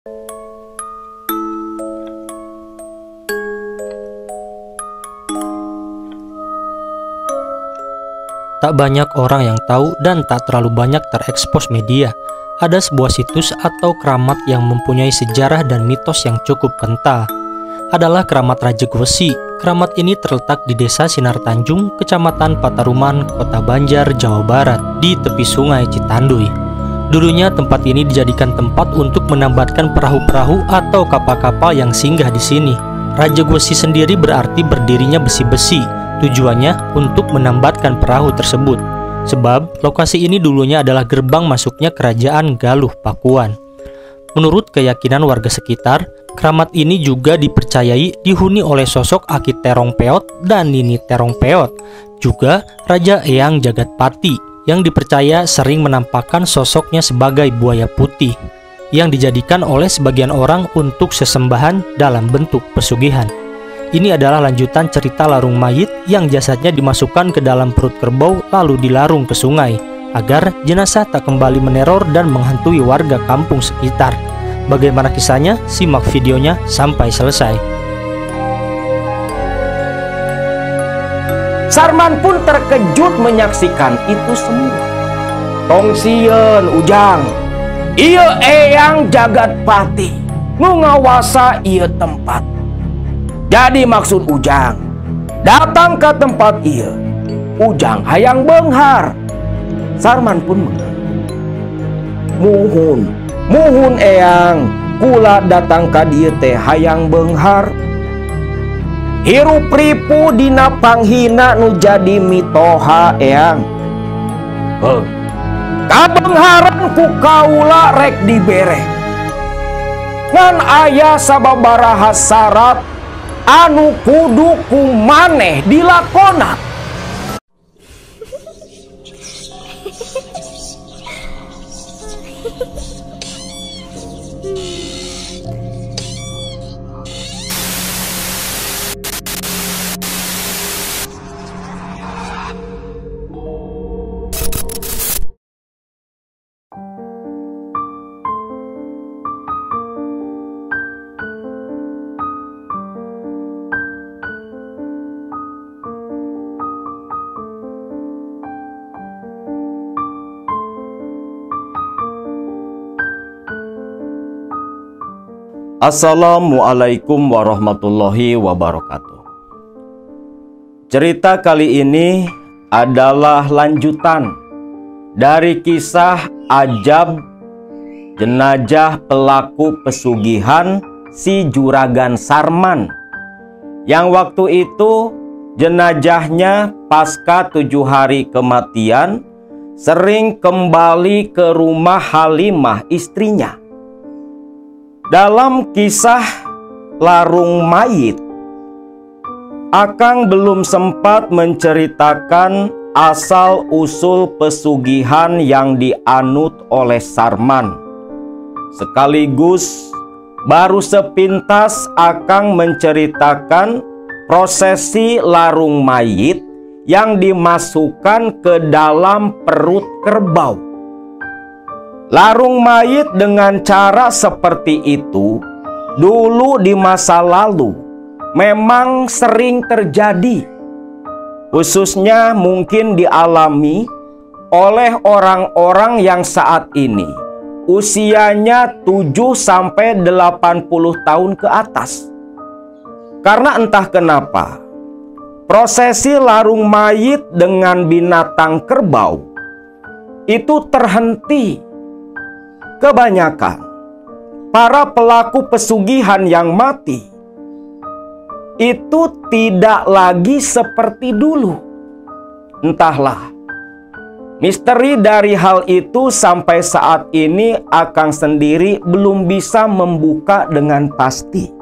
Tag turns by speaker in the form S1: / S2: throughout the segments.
S1: Tak banyak orang yang tahu dan tak terlalu banyak terekspos media. Ada sebuah situs atau keramat yang mempunyai sejarah dan mitos yang cukup kental. Adalah keramat Raja Gwesi. Keramat ini terletak di Desa Sinar Tanjung, Kecamatan Pataruman, Kota Banjar, Jawa Barat, di tepi Sungai Citanduy. Dulunya tempat ini dijadikan tempat untuk menambatkan perahu-perahu atau kapal-kapal yang singgah di sini. Raja Gwesi sendiri berarti berdirinya besi-besi. Tujuannya untuk menambatkan perahu tersebut, sebab lokasi ini dulunya adalah gerbang masuknya Kerajaan Galuh Pakuan. Menurut keyakinan warga sekitar, keramat ini juga dipercayai dihuni oleh sosok Aki Terong Peot dan Nini Terong Peot, juga Raja Eyang Jagatpati yang dipercaya sering menampakkan sosoknya sebagai buaya putih yang dijadikan oleh sebagian orang untuk sesembahan dalam bentuk pesugihan. Ini adalah lanjutan cerita larung mayit yang jasadnya dimasukkan ke dalam perut kerbau lalu dilarung ke sungai agar jenazah tak kembali meneror dan menghantui warga kampung sekitar. Bagaimana kisahnya? Simak videonya sampai selesai.
S2: Sarman pun terkejut menyaksikan itu semua. Tong sieun Ujang, ieu Eyang Jagatpati nu ngawasa ieu tempat. Jadi maksud Ujang datang ke tempat ieu, Ujang hayang beunghar. Sarman pun mengangguk. Muhun Eyang, kula datang ka dieu teh hayang beunghar. Hirup ripu dina panghina nu jadi mitoha Eyang. Kabeungharan ku kaula rek dibere. Ngan aya sababaraha syarat anu kudu ku maneh dilakona. Assalamualaikum warahmatullahi wabarakatuh. Cerita kali ini adalah lanjutan dari kisah ajab jenazah pelaku pesugihan si Juragan Sarman, yang waktu itu jenazahnya pasca 7 hari kematian sering kembali ke rumah Halimah istrinya. Dalam kisah larung mayit, Akang belum sempat menceritakan asal-usul pesugihan yang dianut oleh Sarman. Sekaligus baru sepintas Akang menceritakan prosesi larung mayit yang dimasukkan ke dalam perut kerbau. Larung mayit dengan cara seperti itu dulu di masa lalu memang sering terjadi, khususnya mungkin dialami oleh orang-orang yang saat ini usianya 7-80 tahun ke atas. Karena entah kenapa prosesi larung mayit dengan binatang kerbau itu terhenti. Kebanyakan para pelaku pesugihan yang mati itu tidak lagi seperti dulu. Entahlah, misteri dari hal itu sampai saat ini Akang sendiri belum bisa membuka dengan pasti.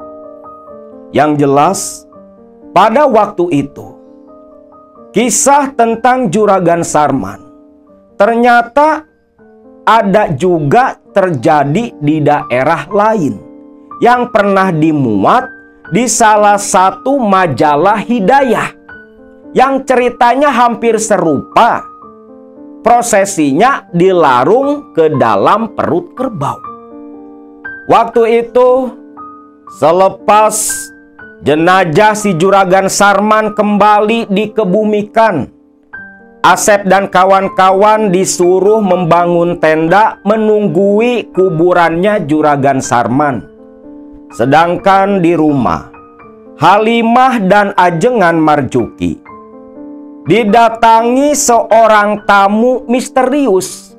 S2: Yang jelas, pada waktu itu kisah tentang Juragan Sarman ternyata ada juga terjadi di daerah lain yang pernah dimuat di salah satu majalah hidayah yang ceritanya hampir serupa. Prosesinya dilarung ke dalam perut kerbau. Waktu itu, selepas jenazah si Juragan Sarman kembali dikebumikan, Asep dan kawan-kawan disuruh membangun tenda menunggui kuburannya Juragan Sarman. Sedangkan di rumah, Halimah dan Ajengan Marjuki didatangi seorang tamu misterius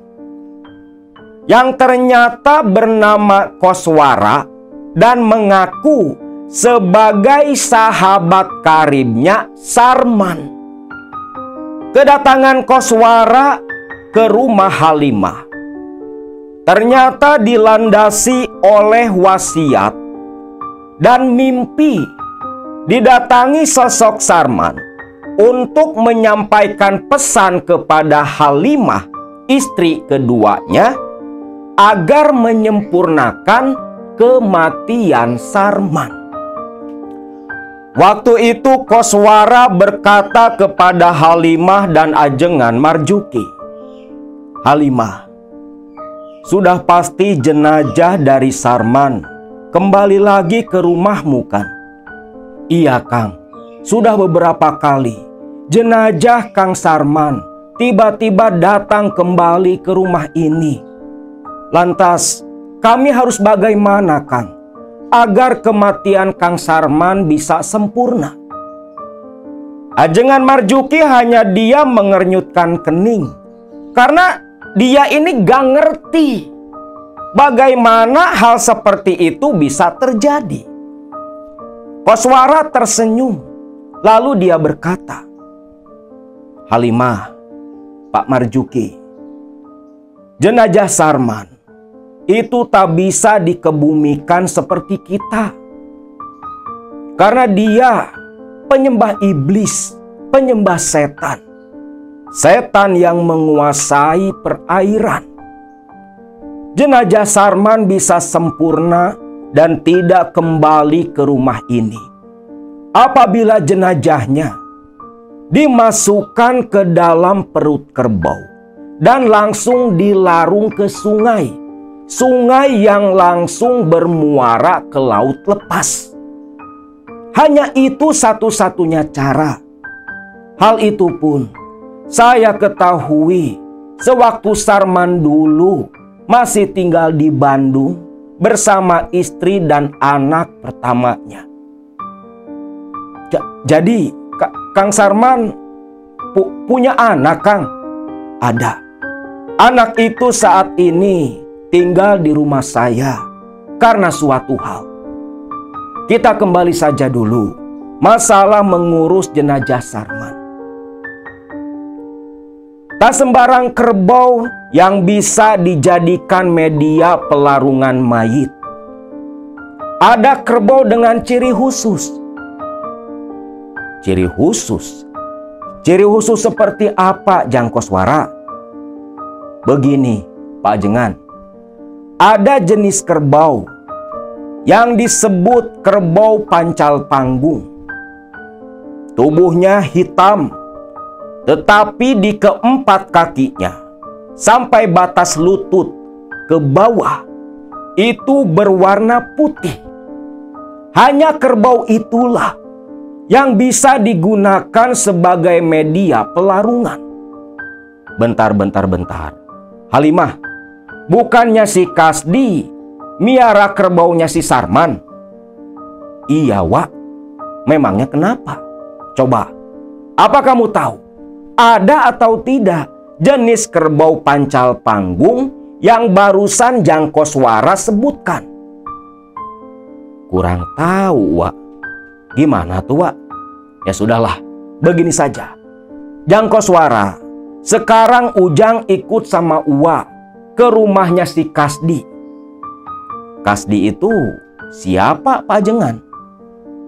S2: yang ternyata bernama Koswara dan mengaku sebagai sahabat karibnya Sarman. Kedatangan Koswara ke rumah Halimah ternyata dilandasi oleh wasiat dan mimpi. Didatangi sosok Sarman untuk menyampaikan pesan kepada Halimah, istri keduanya, agar menyempurnakan kematian Sarman. Waktu itu Koswara berkata kepada Halimah dan Ajengan Marjuki, "Halimah, sudah pasti jenazah dari Sarman kembali lagi ke rumahmu kan?" "Iya Kang, sudah beberapa kali jenazah Kang Sarman tiba-tiba datang kembali ke rumah ini. Lantas kami harus bagaimana Kang, agar kematian Kang Sarman bisa sempurna?" Ajengan Marjuki hanya diam mengernyutkan kening, karena dia ini gak ngerti bagaimana hal seperti itu bisa terjadi. Koswara tersenyum, lalu dia berkata, "Halimah, Pak Marjuki, jenazah Sarman itu tak bisa dikebumikan seperti kita. Karena dia penyembah iblis, penyembah setan. Setan yang menguasai perairan. Jenazah Sarman bisa sempurna dan tidak kembali ke rumah ini apabila jenazahnya dimasukkan ke dalam perut kerbau dan langsung dilarung ke sungai. Sungai yang langsung bermuara ke laut lepas. Hanya itu satu-satunya cara. Hal itu pun saya ketahui sewaktu Sarman dulu masih tinggal di Bandung bersama istri dan anak pertamanya." Jadi Kang Sarman punya anak, Kang?" "Ada. Anak itu saat ini tinggal di rumah saya karena suatu hal. Kita kembali saja dulu masalah mengurus jenazah Sarman. Tak sembarang kerbau yang bisa dijadikan media pelarungan mayit. Ada kerbau dengan ciri khusus." "Ciri khusus? Ciri khusus seperti apa, Jang Koswara?" "Begini, Pak Ajengan. Ada jenis kerbau yang disebut kerbau pancal panggung. Tubuhnya hitam, tetapi di keempat kakinya sampai batas lutut ke bawah itu berwarna putih. Hanya kerbau itulah yang bisa digunakan sebagai media pelarungan." Bentar. "Halimah, bukannya si Kasdi miara kerbaunya si Sarman?" "Iya, Wak. Memangnya kenapa? Coba, apa kamu tahu ada atau tidak jenis kerbau pancal panggung yang barusan Jang Koswara sebutkan?" "Kurang tahu, Wak." "Gimana tuh, Wak?" "Ya sudahlah, begini saja. Jang Koswara, sekarang Ujang ikut sama Uwa ke rumahnya si Kasdi." "Kasdi itu siapa, Pak Ajengan?"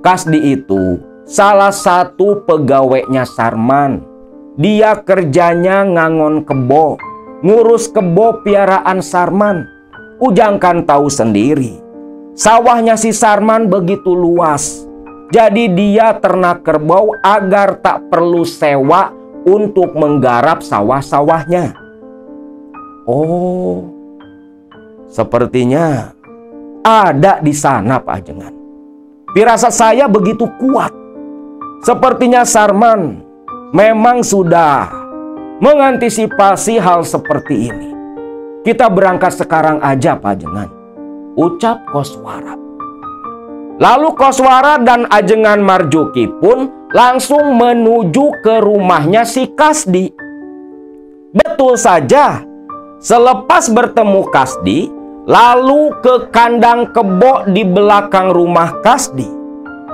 S2: "Kasdi itu salah satu pegawainya Sarman. Dia kerjanya ngangon kebo, ngurus kebo piaraan Sarman. Ujang kan tahu sendiri, sawahnya si Sarman begitu luas. Jadi dia ternak kerbau agar tak perlu sewa untuk menggarap sawah-sawahnya." "Oh, sepertinya ada di sana, Pak Ajengan. Firasat saya begitu kuat. Sepertinya Sarman memang sudah mengantisipasi hal seperti ini. Kita berangkat sekarang aja, Pak Ajengan, ucap Koswara. Lalu Koswara dan Ajengan Marjuki pun langsung menuju ke rumahnya si Kasdi. Betul saja, selepas bertemu Kasdi, lalu ke kandang kebo di belakang rumah Kasdi,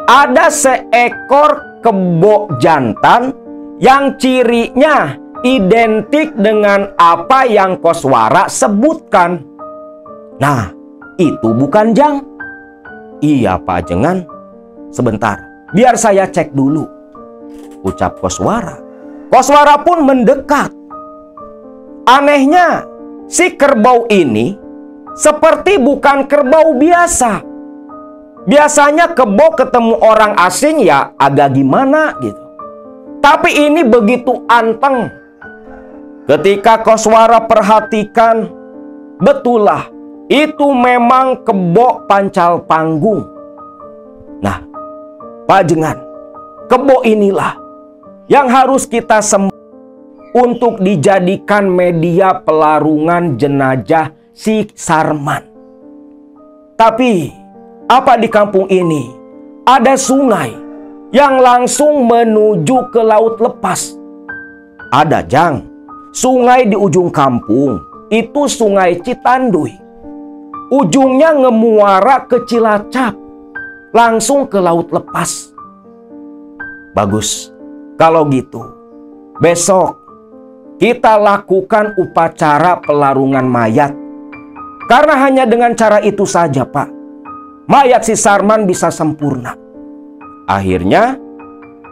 S2: ada seekor kebo jantan yang cirinya identik dengan apa yang Koswara sebutkan. Nah, itu bukan Jang? Iya, Pak Ajengan. Sebentar, biar saya cek dulu, ucap Koswara. Koswara pun mendekat. Anehnya, si kerbau ini seperti bukan kerbau biasa. Biasanya kebo ketemu orang asing ya agak gimana gitu. Tapi ini begitu anteng. Ketika Koswara perhatikan, betullah itu memang kebo pancal panggung. Nah, Pak Ajengan, kebo inilah yang harus kita sembah untuk dijadikan media pelarungan jenazah si Sarman. Tapi apa di kampung ini ada sungai yang langsung menuju ke laut lepas? Ada, Jang. Sungai di ujung kampung itu Sungai Citanduy. Ujungnya ngemuara ke Cilacap, langsung ke laut lepas. Bagus. Kalau gitu, besok kita lakukan upacara pelarungan mayat. Karena hanya dengan cara itu saja, Pak, mayat si Sarman bisa sempurna. Akhirnya,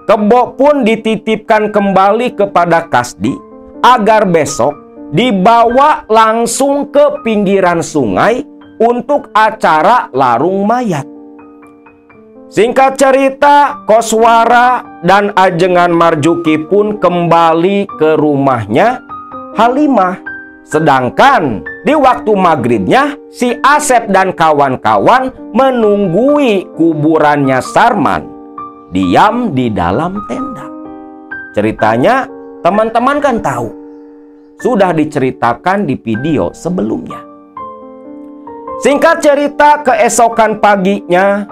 S2: kebo pun dititipkan kembali kepada Kasdi agar besok dibawa langsung ke pinggiran sungai untuk acara larung mayat. Singkat cerita, Koswara dan Ajengan Marjuki pun kembali ke rumahnya Halimah. Sedangkan di waktu maghribnya si Asep dan kawan-kawan menunggui kuburannya Sarman diam di dalam tenda. Ceritanya teman-teman kan tahu, sudah diceritakan di video sebelumnya. Singkat cerita, keesokan paginya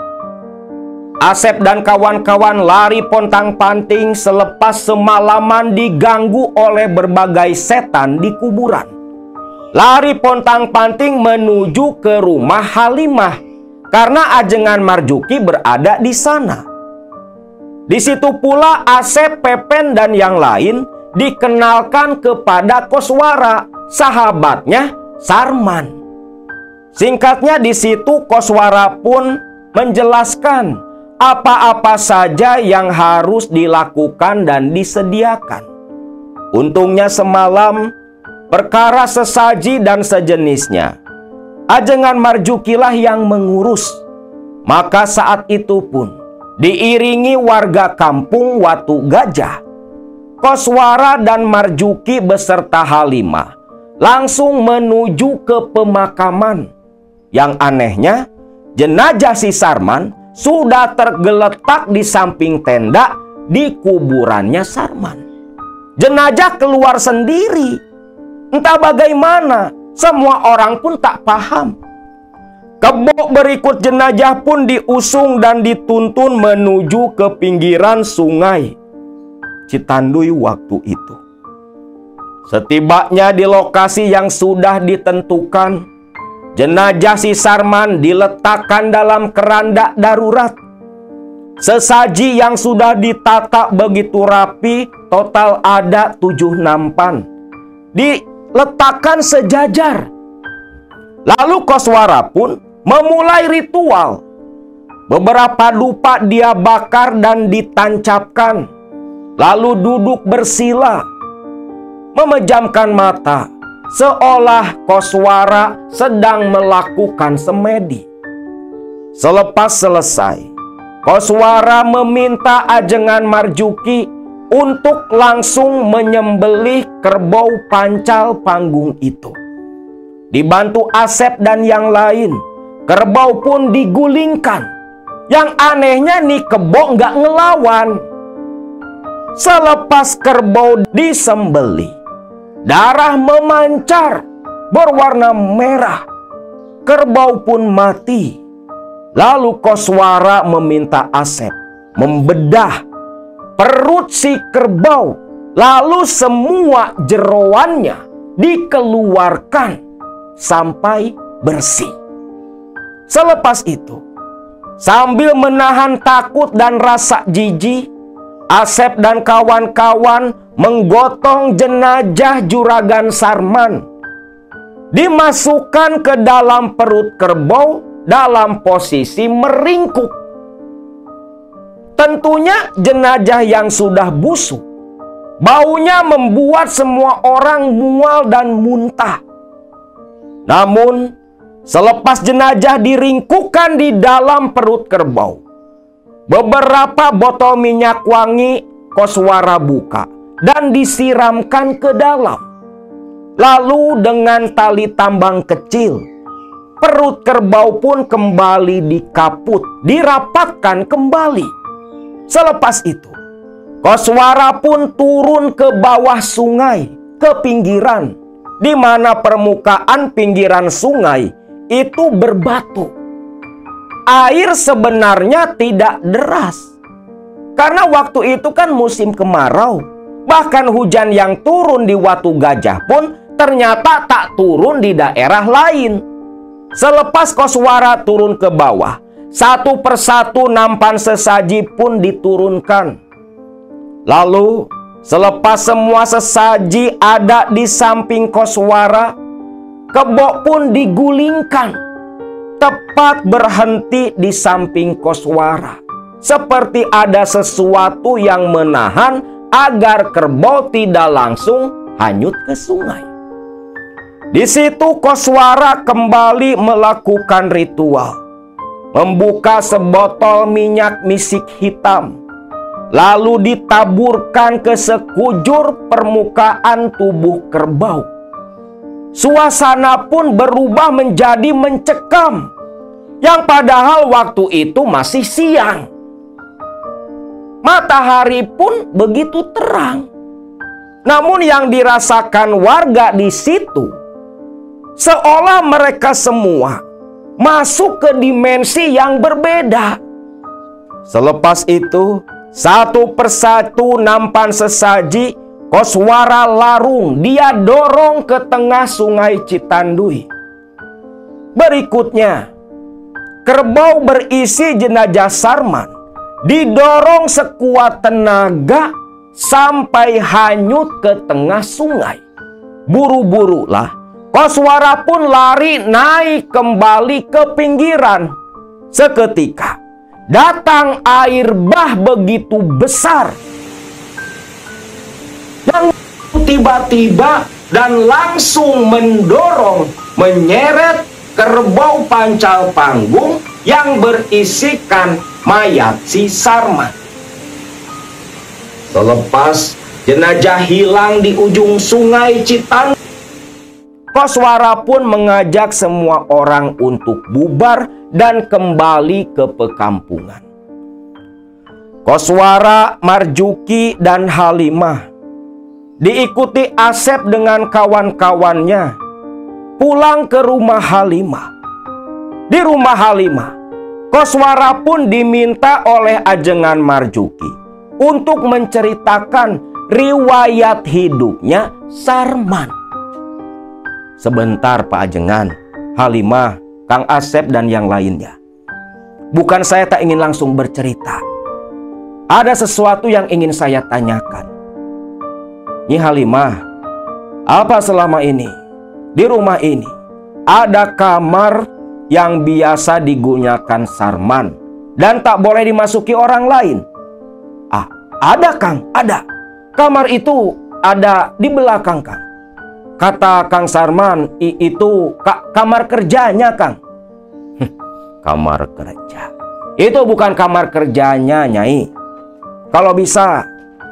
S2: Asep dan kawan-kawan lari pontang-panting selepas semalaman diganggu oleh berbagai setan di kuburan. Lari pontang-panting menuju ke rumah Halimah karena Ajengan Marjuki berada di sana. Di situ pula Asep, Pepen, dan yang lain dikenalkan kepada Koswara, sahabatnya Sarman. Singkatnya di situ Koswara pun menjelaskan apa-apa saja yang harus dilakukan dan disediakan. Untungnya semalam perkara sesaji dan sejenisnya Ajengan Marjukilah yang mengurus. Maka saat itu pun diiringi warga kampung Watu Gajah, Koswara dan Marjuki beserta Halimah langsung menuju ke pemakaman. Yang anehnya, jenazah si Sarman sudah tergeletak di samping tenda di kuburannya Sarman. Jenazah keluar sendiri. Entah bagaimana, semua orang pun tak paham. Kebo berikut jenazah pun diusung dan dituntun menuju ke pinggiran sungai Citanduy waktu itu. Setibanya di lokasi yang sudah ditentukan, jenazah si Sarman diletakkan dalam keranda darurat. Sesaji yang sudah ditata begitu rapi, total ada 7 nampan, diletakkan sejajar. Lalu Koswara pun memulai ritual. Beberapa dupa dia bakar dan ditancapkan, lalu duduk bersila, memejamkan mata, seolah Koswara sedang melakukan semedi. Selepas selesai, Koswara meminta Ajengan Marjuki untuk langsung menyembelih kerbau pancal panggung itu. Dibantu Asep dan yang lain, kerbau pun digulingkan. Yang anehnya nih, kebo nggak ngelawan. Selepas kerbau disembelih, darah memancar berwarna merah. Kerbau pun mati. Lalu Koswara meminta Asep membedah perut si kerbau. Lalu semua jeroannya dikeluarkan sampai bersih. Selepas itu, sambil menahan takut dan rasa jijik, Asep dan kawan-kawan menggotong jenazah Juragan Sarman, dimasukkan ke dalam perut kerbau dalam posisi meringkuk. Tentunya jenazah yang sudah busuk, baunya membuat semua orang mual dan muntah. Namun, selepas jenazah diringkukkan di dalam perut kerbau, beberapa botol minyak wangi Koswara buka dan disiramkan ke dalam. Lalu dengan tali tambang kecil, perut kerbau pun kembali dikaput, dirapatkan kembali. Selepas itu, Koswara pun turun ke bawah sungai, ke pinggiran, di mana permukaan pinggiran sungai itu berbatu. Air sebenarnya tidak deras, karena waktu itu kan musim kemarau. Bahkan hujan yang turun di Watu Gajah pun ternyata tak turun di daerah lain. Selepas Koswara turun ke bawah, satu persatu nampan sesaji pun diturunkan. Lalu selepas semua sesaji ada di samping Koswara, kebo pun digulingkan, tepat berhenti di samping Koswara, seperti ada sesuatu yang menahan agar kerbau tidak langsung hanyut ke sungai. Di situ Koswara kembali melakukan ritual, membuka sebotol minyak misik hitam, lalu ditaburkan ke sekujur permukaan tubuh kerbau. Suasana pun berubah menjadi mencekam, yang padahal waktu itu masih siang. Matahari pun begitu terang. Namun yang dirasakan warga di situ, seolah mereka semua masuk ke dimensi yang berbeda. Selepas itu, satu persatu nampan sesaji Koswara larung, dia dorong ke tengah sungai Citandui. Berikutnya, kerbau berisi jenazah Sarman didorong sekuat tenaga sampai hanyut ke tengah sungai. Buru-burulah Koswara pun lari naik kembali ke pinggiran. Seketika datang air bah begitu besar yang tiba-tiba dan langsung mendorong, menyeret kerbau pancal panggung yang berisikan mayat si Sarman. Selepas jenazah hilang di ujung sungai Citandui, Koswara pun mengajak semua orang untuk bubar dan kembali ke pekampungan. Koswara, Marjuki, dan Halimah diikuti Asep dengan kawan-kawannya pulang ke rumah Halimah. Di rumah Halimah, Koswara pun diminta oleh ajengan Marjuki untuk menceritakan riwayat hidupnya Sarman. Sebentar Pak Ajengan, Halimah, Kang Asep, dan yang lainnya. Bukan saya tak ingin langsung bercerita. Ada sesuatu yang ingin saya tanyakan. Nyi Halimah, apa selama ini di rumah ini ada kamar yang biasa digunakan Sarman dan tak boleh dimasuki orang lain? Ah, ada Kang, ada. Kamar itu ada di belakang Kang. Kata Kang Sarman, itu kamar kerjanya Kang. Kamar kerja? Itu bukan kamar kerjanya Nyai. Kalau bisa,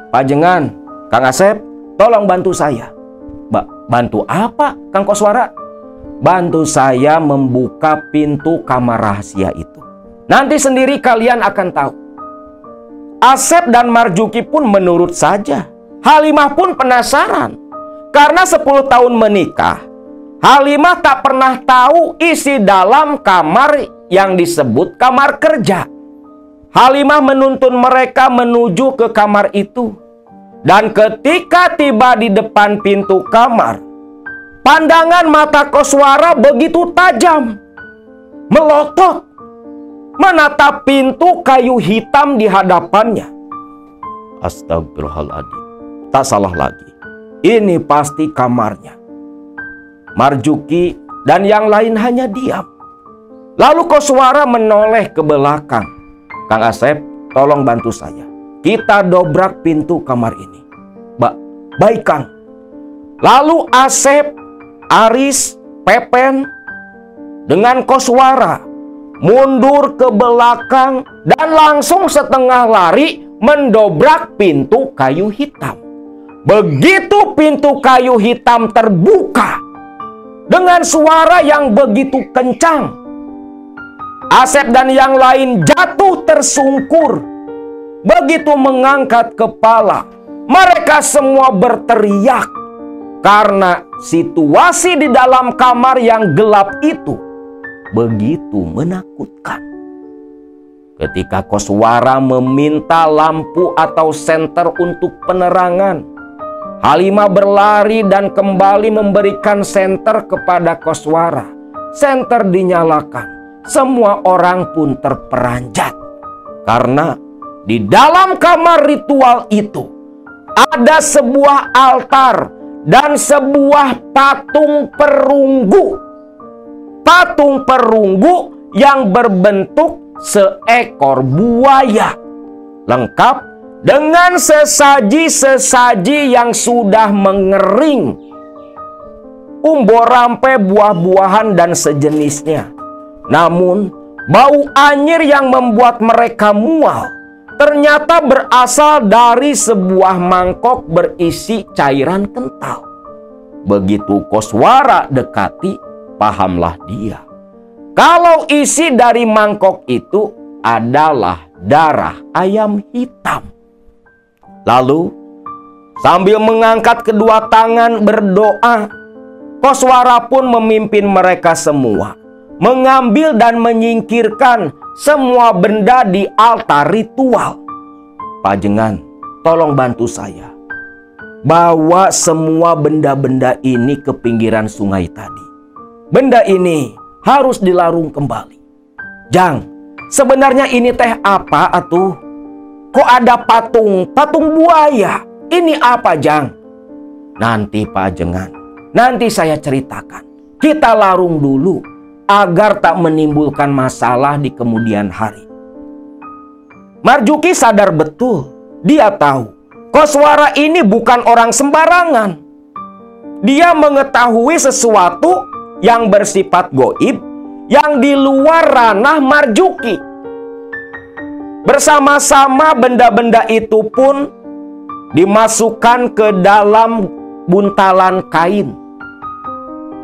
S2: Pak Jengan, Kang Asep, tolong bantu saya. Bantu apa Kang Koswara? bantu saya membuka pintu kamar rahasia itu. Nanti sendiri kalian akan tahu. Asep dan Marjuki pun menurut saja. Halimah pun penasaran. Karena 10 tahun menikah, Halimah tak pernah tahu isi dalam kamar yang disebut kamar kerja. Halimah menuntun mereka menuju ke kamar itu. Dan ketika tiba di depan pintu kamar, pandangan mata Koswara begitu tajam, melotot, menatap pintu kayu hitam di hadapannya. Astagfirullahaladzim, tak salah lagi. Ini pasti kamarnya. Marjuki dan yang lain hanya diam. Lalu Koswara menoleh ke belakang. Kang Asep, tolong bantu saya. Kita dobrak pintu kamar ini. Baik Kang. Lalu Asep, Aris, Pepen dengan Koswara mundur ke belakang dan langsung setengah lari mendobrak pintu kayu hitam. Begitu pintu kayu hitam terbuka dengan suara yang begitu kencang, Asep dan yang lain jatuh tersungkur. Begitu mengangkat kepala, mereka semua berteriak karena situasi di dalam kamar yang gelap itu begitu menakutkan. Ketika Koswara meminta lampu atau senter untuk penerangan, Halimah berlari dan kembali memberikan senter kepada Koswara. Senter dinyalakan. Semua orang pun terperanjat. Karena di dalam kamar ritual itu ada sebuah altar dan sebuah patung perunggu. Patung perunggu yang berbentuk seekor buaya. Lengkap dengan sesaji-sesaji yang sudah mengering, umbo-rampe, buah-buahan dan sejenisnya. Namun bau anyir yang membuat mereka mual ternyata berasal dari sebuah mangkok berisi cairan kental. Begitu Koswara dekati, pahamlah dia kalau isi dari mangkok itu adalah darah ayam hitam. Lalu sambil mengangkat kedua tangan berdoa, Koswara pun memimpin mereka semua mengambil dan menyingkirkan semua benda di altar ritual. Pajengan, tolong bantu saya. Bawa semua benda-benda ini ke pinggiran sungai tadi. Benda ini harus dilarung kembali. Jang, sebenarnya ini teh apa atuh? Kok ada patung buaya? Ini apa, Jang? Nanti Pajengan, nanti saya ceritakan. Kita larung dulu agar tak menimbulkan masalah di kemudian hari. Marjuki sadar betul. Dia tahu Koswara ini bukan orang sembarangan. Dia mengetahui sesuatu yang bersifat goib yang di luar ranah Marjuki. Bersama-sama benda-benda itu pun dimasukkan ke dalam buntalan kain.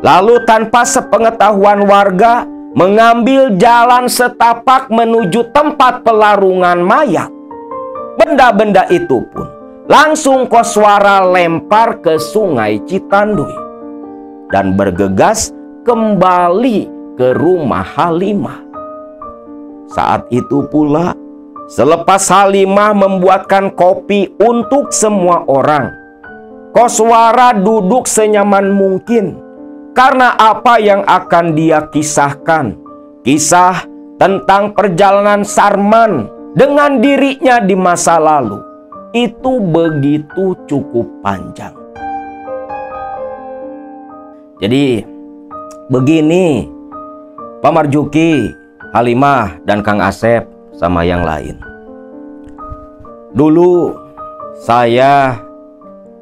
S2: Lalu tanpa sepengetahuan warga mengambil jalan setapak menuju tempat pelarungan mayat. Benda-benda itu pun langsung Koswara lempar ke sungai Citanduy dan bergegas kembali ke rumah Halimah. Saat itu pula, selepas Halimah membuatkan kopi untuk semua orang, Koswara duduk senyaman mungkin karena apa yang akan dia kisahkan. Kisah tentang perjalanan Sarman dengan dirinya di masa lalu itu begitu cukup panjang. Jadi begini Pak Marjuki, Halimah, dan Kang Asep sama yang lain. Dulu saya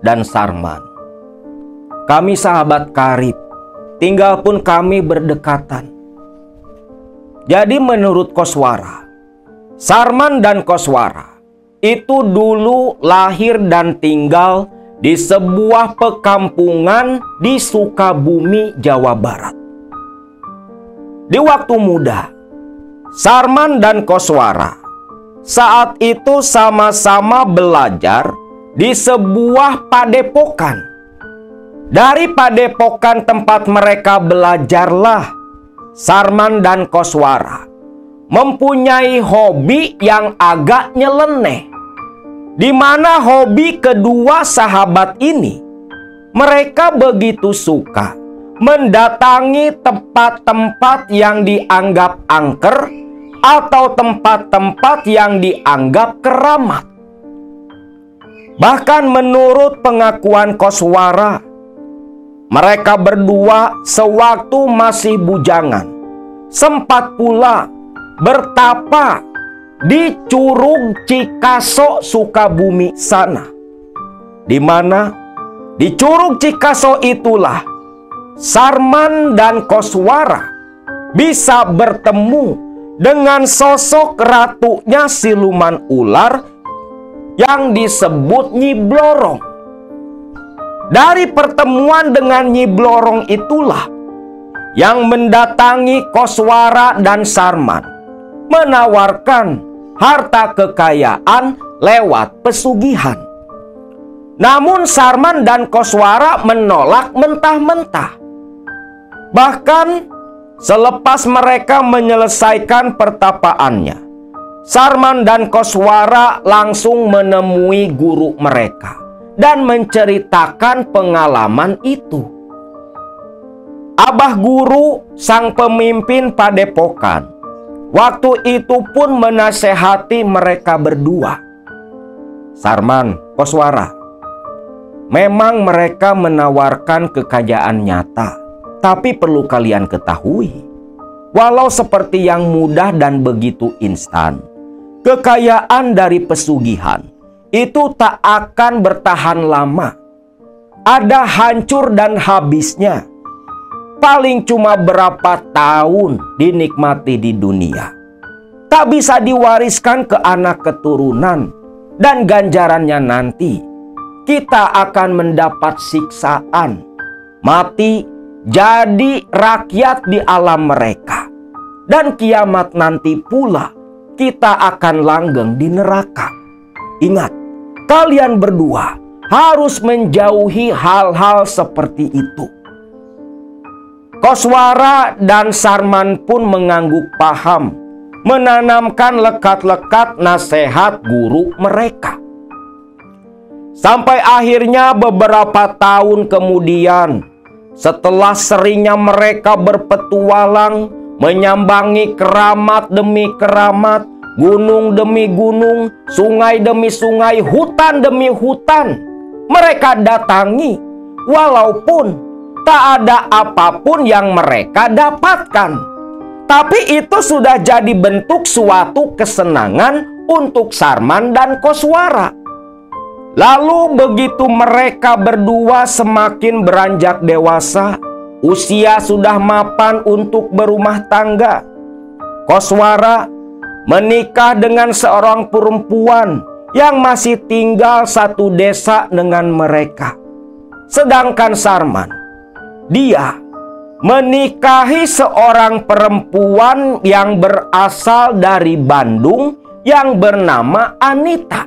S2: dan Sarman, kami sahabat karib, tinggal pun kami berdekatan. Jadi menurut Koswara, Sarman dan Koswara itu dulu lahir dan tinggal di sebuah perkampungan di Sukabumi, Jawa Barat. di waktu muda, Sarman dan Koswara saat itu sama-sama belajar di sebuah padepokan. Dari padepokan tempat mereka belajarlah Sarman dan Koswara mempunyai hobi yang agak nyeleneh, di mana hobi kedua sahabat ini, mereka begitu suka mendatangi tempat-tempat yang dianggap angker atau tempat-tempat yang dianggap keramat. Bahkan menurut pengakuan Koswara, mereka berdua sewaktu masih bujangan sempat pula bertapa di Curug Cikaso, Sukabumi sana, di mana di Curug Cikaso itulah Sarman dan Koswara bisa bertemu dengan sosok ratunya siluman ular yang disebut Nyi Blorong. Dari pertemuan dengan Nyi Blorong itulah yang mendatangi Koswara dan Sarman, menawarkan harta kekayaan lewat pesugihan. Namun Sarman dan Koswara menolak mentah-mentah. Bahkan selepas mereka menyelesaikan pertapaannya, Sarman dan Koswara langsung menemui guru mereka dan menceritakan pengalaman itu. Abah guru, sang pemimpin padepokan, waktu itu pun menasehati mereka berdua. Sarman, Koswara, memang mereka menawarkan kekayaan nyata, tapi perlu kalian ketahui, walau seperti yang mudah dan begitu instan, kekayaan dari pesugihan itu tak akan bertahan lama. Ada hancur dan habisnya. Paling cuma berapa tahun dinikmati di dunia. Tak bisa diwariskan ke anak keturunan. Dan ganjarannya nanti kita akan mendapat siksaan, mati jadi rakyat di alam mereka. Dan kiamat nanti pula kita akan langgeng di neraka. Ingat, kalian berdua harus menjauhi hal-hal seperti itu. Koswara dan Sarman pun mengangguk paham, menanamkan lekat-lekat nasihat guru mereka. Sampai akhirnya beberapa tahun kemudian, setelah seringnya mereka berpetualang, menyambangi keramat demi keramat, gunung demi gunung, sungai demi sungai, hutan demi hutan, mereka datangi, walaupun tak ada apapun yang mereka dapatkan. Tapi itu sudah jadi bentuk suatu kesenangan untuk Sarman dan Koswara. Lalu begitu mereka berdua semakin beranjak dewasa, usia sudah mapan untuk berumah tangga, Koswara menikah dengan seorang perempuan yang masih tinggal satu desa dengan mereka. Sedangkan Sarman, dia menikahi seorang perempuan yang berasal dari Bandung yang bernama Anita.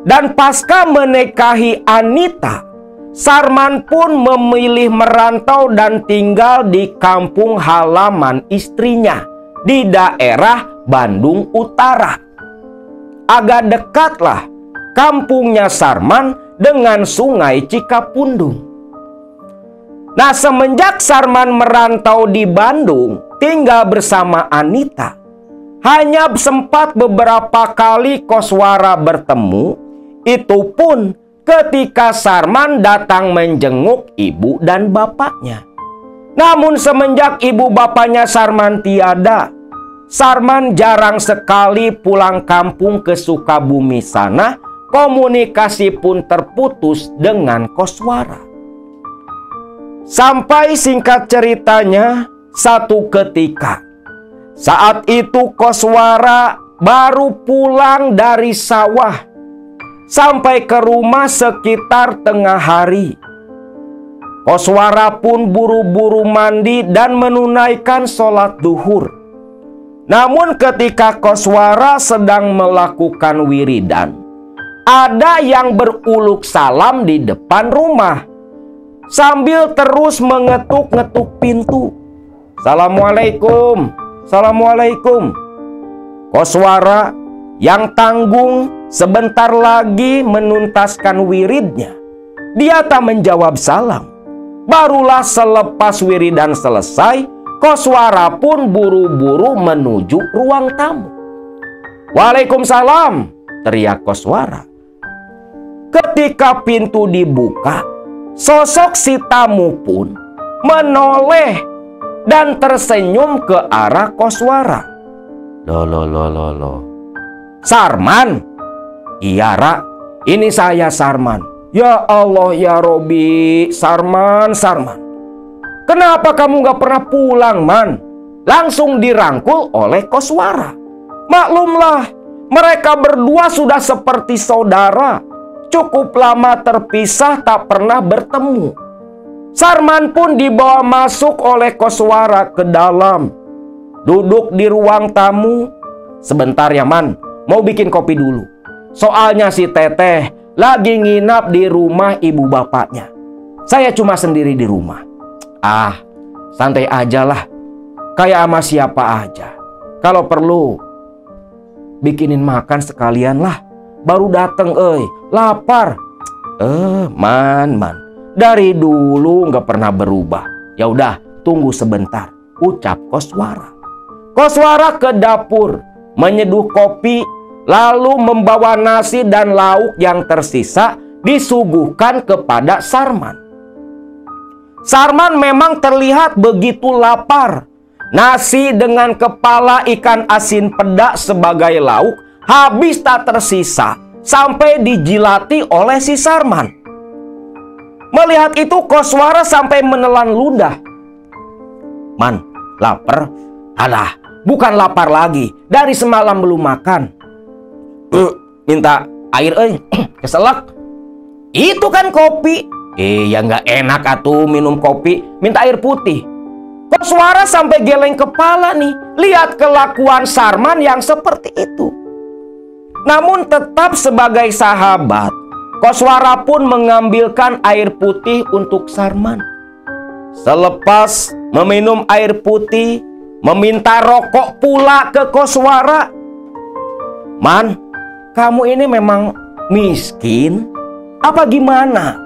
S2: Dan pasca menikahi Anita, Sarman pun memilih merantau dan tinggal di kampung halaman istrinya di daerah Bandung Utara. Agak dekatlah kampungnya Sarman dengan Sungai Cikapundung. Nah, semenjak Sarman merantau di Bandung, tinggal bersama Anita, hanya sempat beberapa kali Koswara bertemu, itu pun ketika Sarman datang menjenguk ibu dan bapaknya. Namun semenjak ibu bapaknya Sarman tiada, Sarman jarang sekali pulang kampung ke Sukabumi sana, komunikasi pun terputus dengan Koswara. Sampai singkat ceritanya, satu ketika, saat itu Koswara baru pulang dari sawah, sampai ke rumah sekitar tengah hari. Koswara pun buru-buru mandi dan menunaikan sholat duhur. Namun ketika koswara sedang melakukan wiridan, ada yang beruluk salam di depan rumah sambil terus mengetuk-ngetuk pintu. Assalamualaikum, assalamualaikum. Koswara yang tanggung sebentar lagi menuntaskan wiridnya. Dia tak menjawab salam. Barulah selepas wiridan selesai, koswara pun buru-buru menuju ruang tamu. Waalaikumsalam, teriak koswara. Ketika pintu dibuka, sosok si tamu pun menoleh dan tersenyum ke arah koswara. Loh. Sarman? Iya, Ra. Ini saya Sarman. Ya Allah ya Robi, Sarman. Kenapa kamu gak pernah pulang, Man? Langsung dirangkul oleh koswara. Maklumlah, mereka berdua sudah seperti saudara. Cukup lama terpisah, tak pernah bertemu. Sarman pun dibawa masuk oleh koswara ke dalam. Duduk di ruang tamu. Sebentar ya, Man, mau bikin kopi dulu. Soalnya si Teteh lagi nginap di rumah ibu bapaknya. Saya cuma sendiri di rumah. Santai aja lah. Kayak sama siapa aja. Kalau perlu, bikinin makan sekalian lah. Baru dateng, lapar. Man. Dari dulu nggak pernah berubah. Ya udah, tunggu sebentar, ucap koswara. Koswara ke dapur, menyeduh kopi, lalu membawa nasi dan lauk yang tersisa disuguhkan kepada Sarman. Sarman memang terlihat begitu lapar. Nasi dengan kepala ikan asin pedak sebagai lauk habis tak tersisa sampai dijilati oleh si Sarman. Melihat itu koswara sampai menelan ludah. Man, lapar? Alah, bukan lapar lagi. Dari semalam belum makan. Minta air, keselak. Itu kan kopi. Ya nggak enak atuh minum kopi. Minta air putih. Koswara sampai geleng kepala nih. Lihat kelakuan Sarman yang seperti itu. Namun tetap sebagai sahabat, koswara pun mengambilkan air putih untuk Sarman. Selepas meminum air putih, meminta rokok pula ke koswara. Man, kamu ini memang miskin? Apa gimana?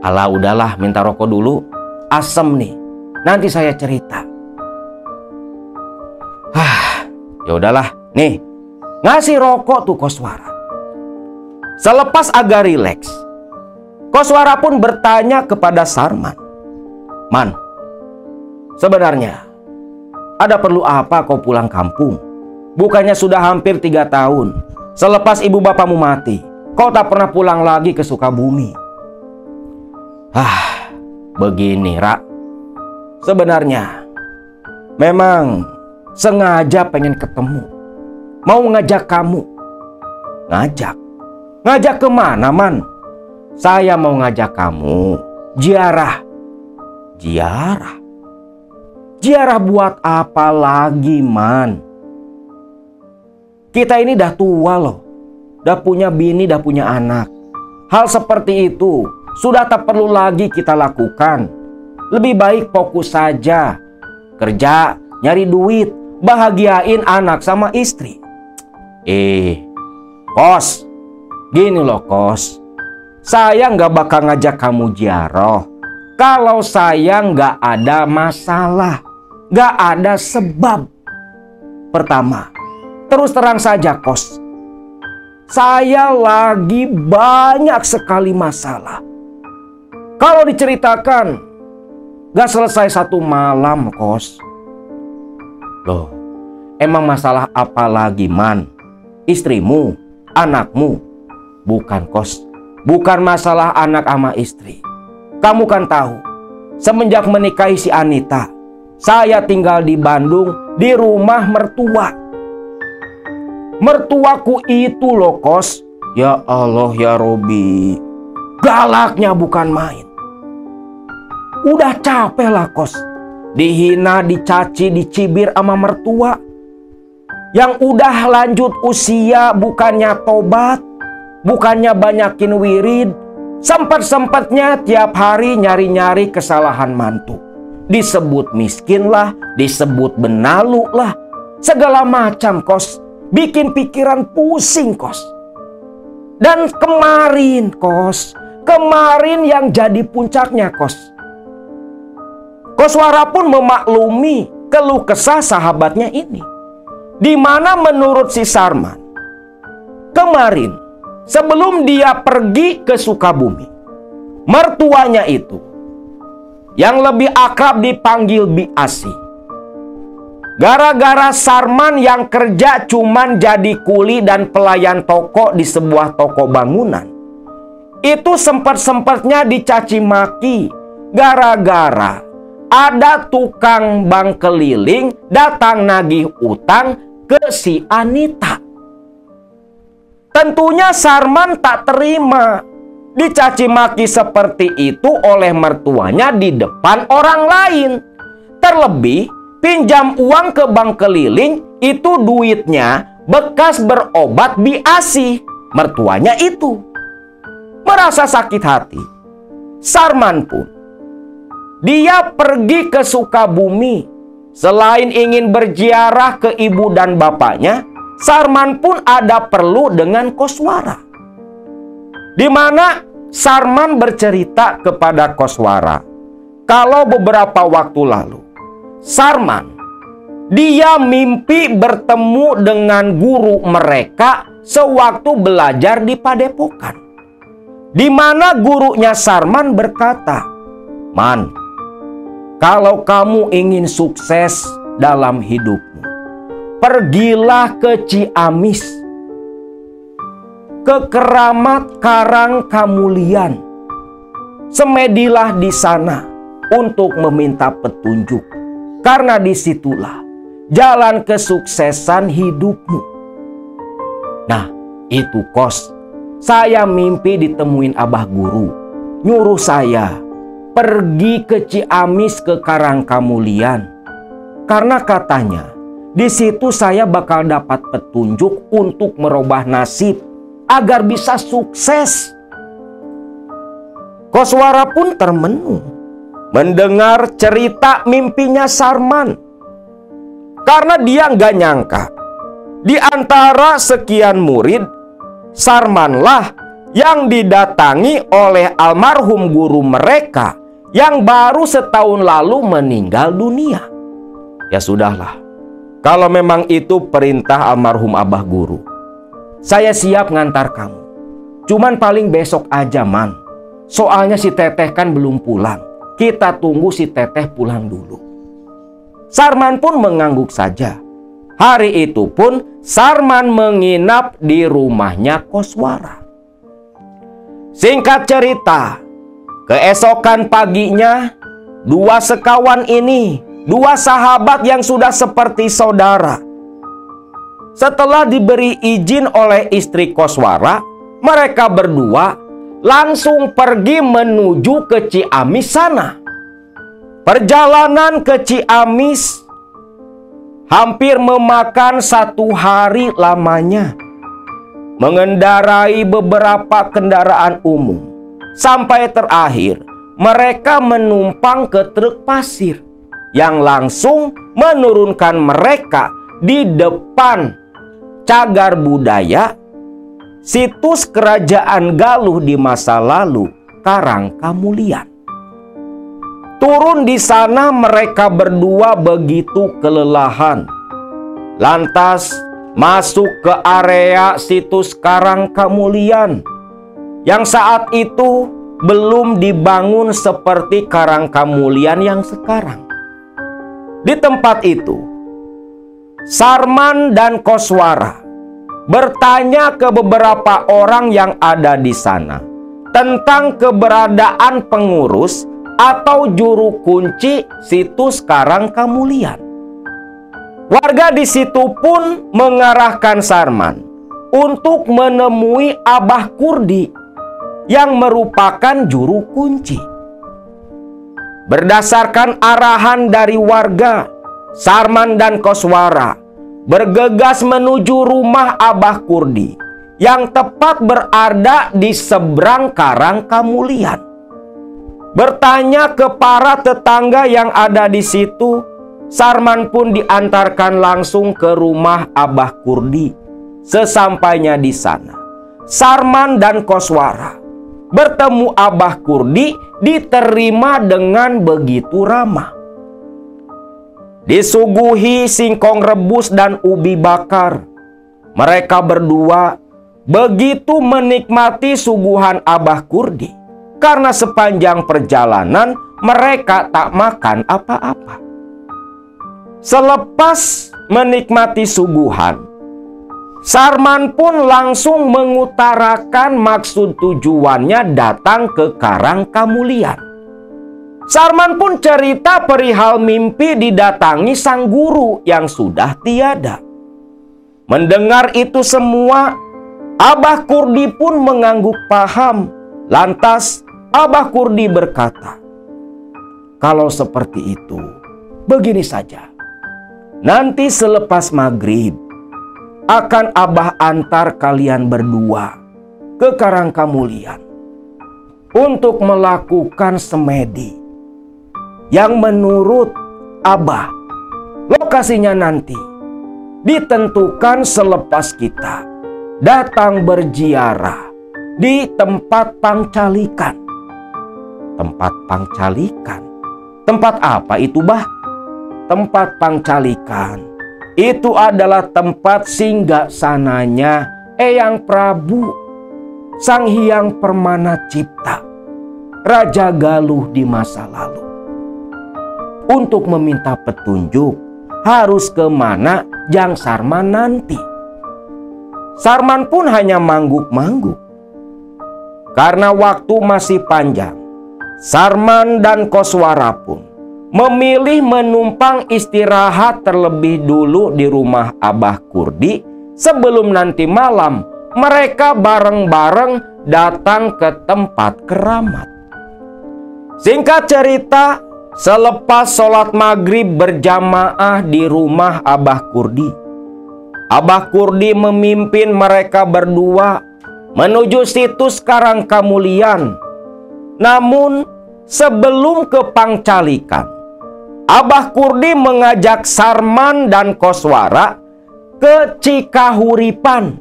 S2: Alah udahlah, minta rokok dulu. Asem nih. Nanti saya cerita. Ya udahlah. Nih, ngasih rokok tuh koswara. Selepas agak rileks, koswara pun bertanya kepada Sarman. Man, sebenarnya ada perlu apa kau pulang kampung? Bukannya sudah hampir 3 tahun selepas ibu bapakmu mati, kau tak pernah pulang lagi ke Sukabumi. Begini, Ra. Sebenarnya memang sengaja pengen ketemu. Mau ngajak kamu. Ngajak kemana, Man? Saya mau ngajak kamu ziarah. Ziarah buat apa lagi, Man? Kita ini dah tua loh. Dah punya bini, dah punya anak. Hal seperti itu sudah tak perlu lagi kita lakukan. Lebih baik fokus saja. Kerja, nyari duit, bahagiain anak sama istri. Kos. Gini loh, Kos. Saya nggak bakal ngajak kamu ziarah kalau saya nggak ada masalah, nggak ada sebab. Pertama, terus terang saja, Kos. Saya lagi banyak sekali masalah. Kalau diceritakan, gak selesai 1 malam, Kos. Loh, emang masalah apa lagi, Man? Istrimu, anakmu? Bukan, Kos. Bukan masalah anak sama istri. Kamu kan tahu, semenjak menikahi si Anita, saya tinggal di Bandung di rumah mertua. Mertuaku itu loh, Kos. Ya Allah ya Robi, galaknya bukan main. Udah capek lah kos, dihina, dicaci, dicibir sama mertua. Yang udah lanjut usia bukannya tobat, bukannya banyakin wirid, sempet-sempetnya tiap hari nyari-nyari kesalahan mantu. Disebut miskin lah, disebut benalu lah, segala macam kos. Bikin pikiran pusing kos. Dan kemarin kos, kemarin yang jadi puncaknya kos, Koswara pun memaklumi keluh kesah sahabatnya ini. Di mana menurut si Sarman, kemarin sebelum dia pergi ke Sukabumi, mertuanya itu yang lebih akrab dipanggil Bi Asi, gara-gara Sarman yang kerja cuman jadi kuli dan pelayan toko di sebuah toko bangunan, itu sempat-sempatnya dicaci maki gara-gara ada tukang bank keliling datang nagih utang ke si Anita. Tentunya Sarman tak terima dicaci maki seperti itu oleh mertuanya di depan orang lain. Terlebih pinjam uang ke bank keliling itu duitnya bekas berobat Bi Asi, mertuanya itu. Merasa sakit hati, Sarman pun dia pergi ke Sukabumi. Selain ingin berziarah ke ibu dan bapaknya, Sarman pun ada perlu dengan Koswara. Di mana Sarman bercerita kepada Koswara kalau beberapa waktu lalu Sarman dia mimpi bertemu dengan guru mereka sewaktu belajar di Padepokan. Di mana gurunya Sarman berkata, "Man, kalau kamu ingin sukses dalam hidupmu, pergilah ke Ciamis, ke Keramat Karang Kamulian. Semedilah di sana untuk meminta petunjuk, karena disitulah jalan kesuksesan hidupmu." Nah, itu kos, saya mimpi ditemuin Abah Guru, nyuruh saya pergi ke Ciamis ke Karang Kamulian, karena katanya di situ saya bakal dapat petunjuk untuk merubah nasib agar bisa sukses. Koswara pun termenung mendengar cerita mimpinya Sarman, karena dia nggak nyangka di antara sekian murid, Sarmanlah yang didatangi oleh almarhum guru mereka yang baru setahun lalu meninggal dunia. Ya sudahlah, kalau memang itu perintah almarhum Abah Guru, saya siap ngantar kamu. Cuman paling besok aja, Man. Soalnya si Teteh kan belum pulang. Kita tunggu si Teteh pulang dulu. Sarman pun mengangguk saja. Hari itu pun Sarman menginap di rumahnya Koswara. Singkat cerita, keesokan paginya, dua sekawan ini, dua sahabat yang sudah seperti saudara, setelah diberi izin oleh istri Koswara, mereka berdua langsung pergi menuju ke Ciamis sana. Perjalanan ke Ciamis hampir memakan 1 hari lamanya, mengendarai beberapa kendaraan umum, sampai terakhir mereka menumpang ke truk pasir yang langsung menurunkan mereka di depan Cagar Budaya, situs kerajaan Galuh di masa lalu, Karang Kamulian. Turun di sana mereka berdua begitu kelelahan, lantas masuk ke area situs Karang Kamulian yang saat itu belum dibangun seperti Karang Kamulian yang sekarang. Di tempat itu, Sarman dan Koswara bertanya ke beberapa orang yang ada di sana tentang keberadaan pengurus atau juru kunci situs Karang Kamulian. Warga di situ pun mengarahkan Sarman untuk menemui Abah Kurdi yang merupakan juru kunci. Berdasarkan arahan dari warga, Sarman dan Koswara bergegas menuju rumah Abah Kurdi yang tepat berada di seberang Karang Kamulian. Bertanya ke para tetangga yang ada di situ, Sarman pun diantarkan langsung ke rumah Abah Kurdi. Sesampainya di sana, Sarman dan Koswara bertemu Abah Kurdi diterima dengan begitu ramah. Disuguhi singkong rebus dan ubi bakar. Mereka berdua begitu menikmati suguhan Abah Kurdi karena sepanjang perjalanan mereka tak makan apa-apa. Selepas menikmati suguhan, Sarman pun langsung mengutarakan maksud tujuannya datang ke Karang Kamulian. Sarman pun cerita perihal mimpi didatangi sang guru yang sudah tiada. Mendengar itu semua, Abah Kurdi pun mengangguk paham. Lantas Abah Kurdi berkata, "Kalau seperti itu, begini saja. Nanti selepas maghrib, akan Abah antar kalian berdua ke Karang Kamulian untuk melakukan semedi yang menurut Abah lokasinya nanti ditentukan selepas kita datang berziarah di tempat pangcalikan." Tempat pangcalikan? Tempat apa itu, Bah? Tempat pangcalikan itu adalah tempat singgasananya Eyang Prabu, Sang Hyang Permana Cipta, Raja Galuh di masa lalu. Untuk meminta petunjuk harus kemana Jang Sarman nanti. Sarman pun hanya mangguk-mangguk. Karena waktu masih panjang, Sarman dan Koswara pun memilih menumpang istirahat terlebih dulu di rumah Abah Kurdi sebelum nanti malam mereka bareng-bareng datang ke tempat keramat. Singkat cerita, selepas sholat maghrib berjamaah di rumah Abah Kurdi, Abah Kurdi memimpin mereka berdua menuju situs Karang Kamulian. Namun sebelum ke pangcalikan, Abah Kurdi mengajak Sarman dan Koswara ke Cikahuripan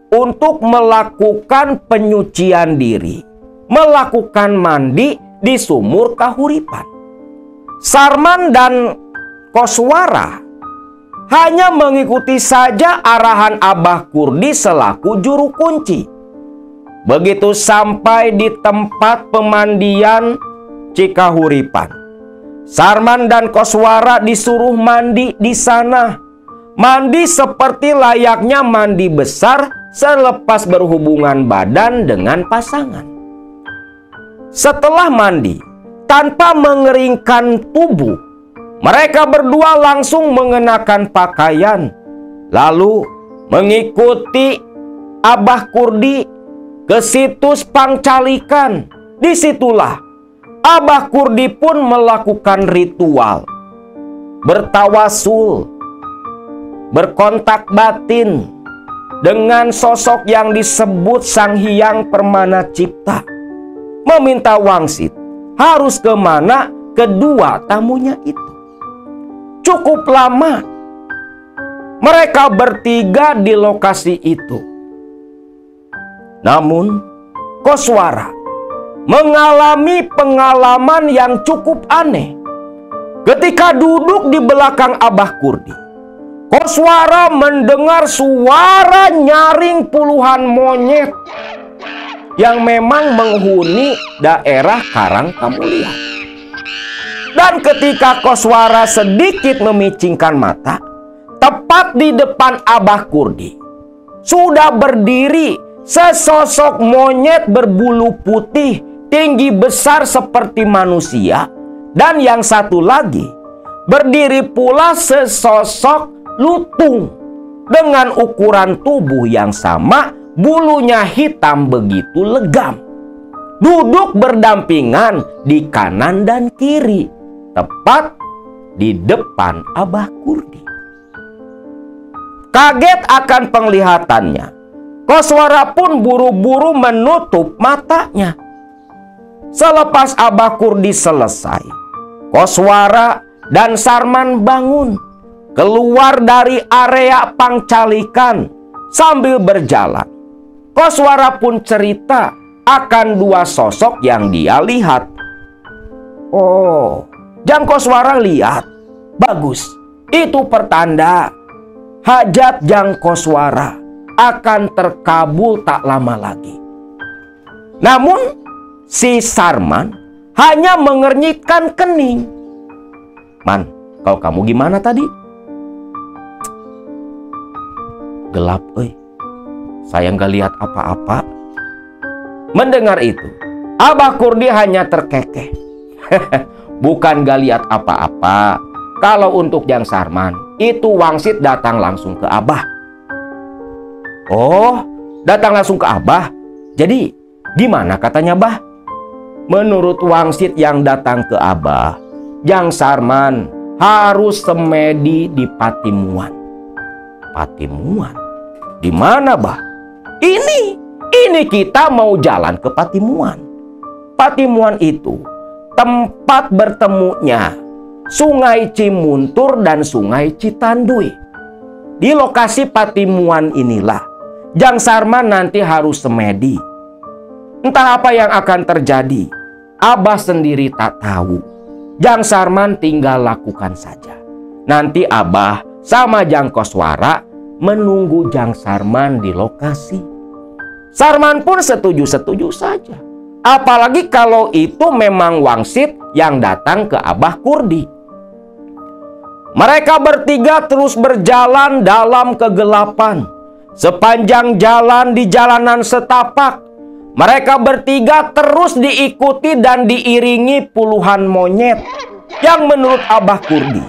S2: untuk melakukan penyucian diri, melakukan mandi di sumur Kahuripan. Sarman dan Koswara hanya mengikuti saja arahan Abah Kurdi selaku juru kunci. Begitu sampai di tempat pemandian Cikahuripan, Sarman dan Koswara disuruh mandi di sana. Mandi seperti layaknya mandi besar selepas berhubungan badan dengan pasangan. Setelah mandi, tanpa mengeringkan tubuh, mereka berdua langsung mengenakan pakaian, lalu mengikuti Abah Kurdi ke situs pangcalikan. Disitulah Abah Kurdi pun melakukan ritual bertawasul, berkontak batin dengan sosok yang disebut Sang Hyang Permana Cipta, meminta wangsit harus kemana kedua tamunya itu. Cukup lama mereka bertiga di lokasi itu. Namun Koswara mengalami pengalaman yang cukup aneh. Ketika duduk di belakang Abah Kurdi, Koswara mendengar suara nyaring puluhan monyet yang memang menghuni daerah Karang Kamulian. Dan ketika Koswara sedikit memicingkan mata, tepat di depan Abah Kurdi sudah berdiri sesosok monyet berbulu putih, tinggi besar seperti manusia. Dan yang satu lagi, berdiri pula sesosok lutung dengan ukuran tubuh yang sama, bulunya hitam begitu legam. duduk berdampingan di kanan dan kiri, tepat di depan Abah Kurdi. Kaget akan penglihatannya, Koswara pun buru-buru menutup matanya. Selepas Abah Kurdi selesai, Koswara dan Sarman bangun, keluar dari area pangcalikan sambil berjalan. Koswara pun cerita akan dua sosok yang dia lihat. Oh, Jang Koswara lihat. Bagus, itu pertanda hajat Jang Koswara akan terkabul tak lama lagi. Namun si Sarman hanya mengernyitkan kening. Man, kalau kamu gimana tadi? Gelap, saya nggak lihat apa-apa. Mendengar itu, Abah Kurdi hanya terkekeh. Bukan gak lihat apa-apa. Kalau untuk Jang Sarman, itu wangsit datang langsung ke Abah. Oh, datang langsung ke Abah. Jadi, gimana katanya Bah? Menurut wangsit yang datang ke Abah, Jang Sarman harus semedi di Patimuan. Patimuan? Di mana Bah? Ini kita mau jalan ke Patimuan. Patimuan itu tempat bertemunya Sungai Cimuntur dan Sungai Citanduy. Di lokasi Patimuan inilah Jang Sarman nanti harus semedi. Entah apa yang akan terjadi, Abah sendiri tak tahu. Jang Sarman tinggal lakukan saja. Nanti Abah sama Jang Koswara menunggu Jang Sarman di lokasi. Sarman pun setuju-setuju saja. Apalagi kalau itu memang wangsit yang datang ke Abah Kurdi. Mereka bertiga terus berjalan dalam kegelapan. Sepanjang jalan di jalanan setapak, mereka bertiga terus diikuti dan diiringi puluhan monyet yang menurut Abah Kurdi,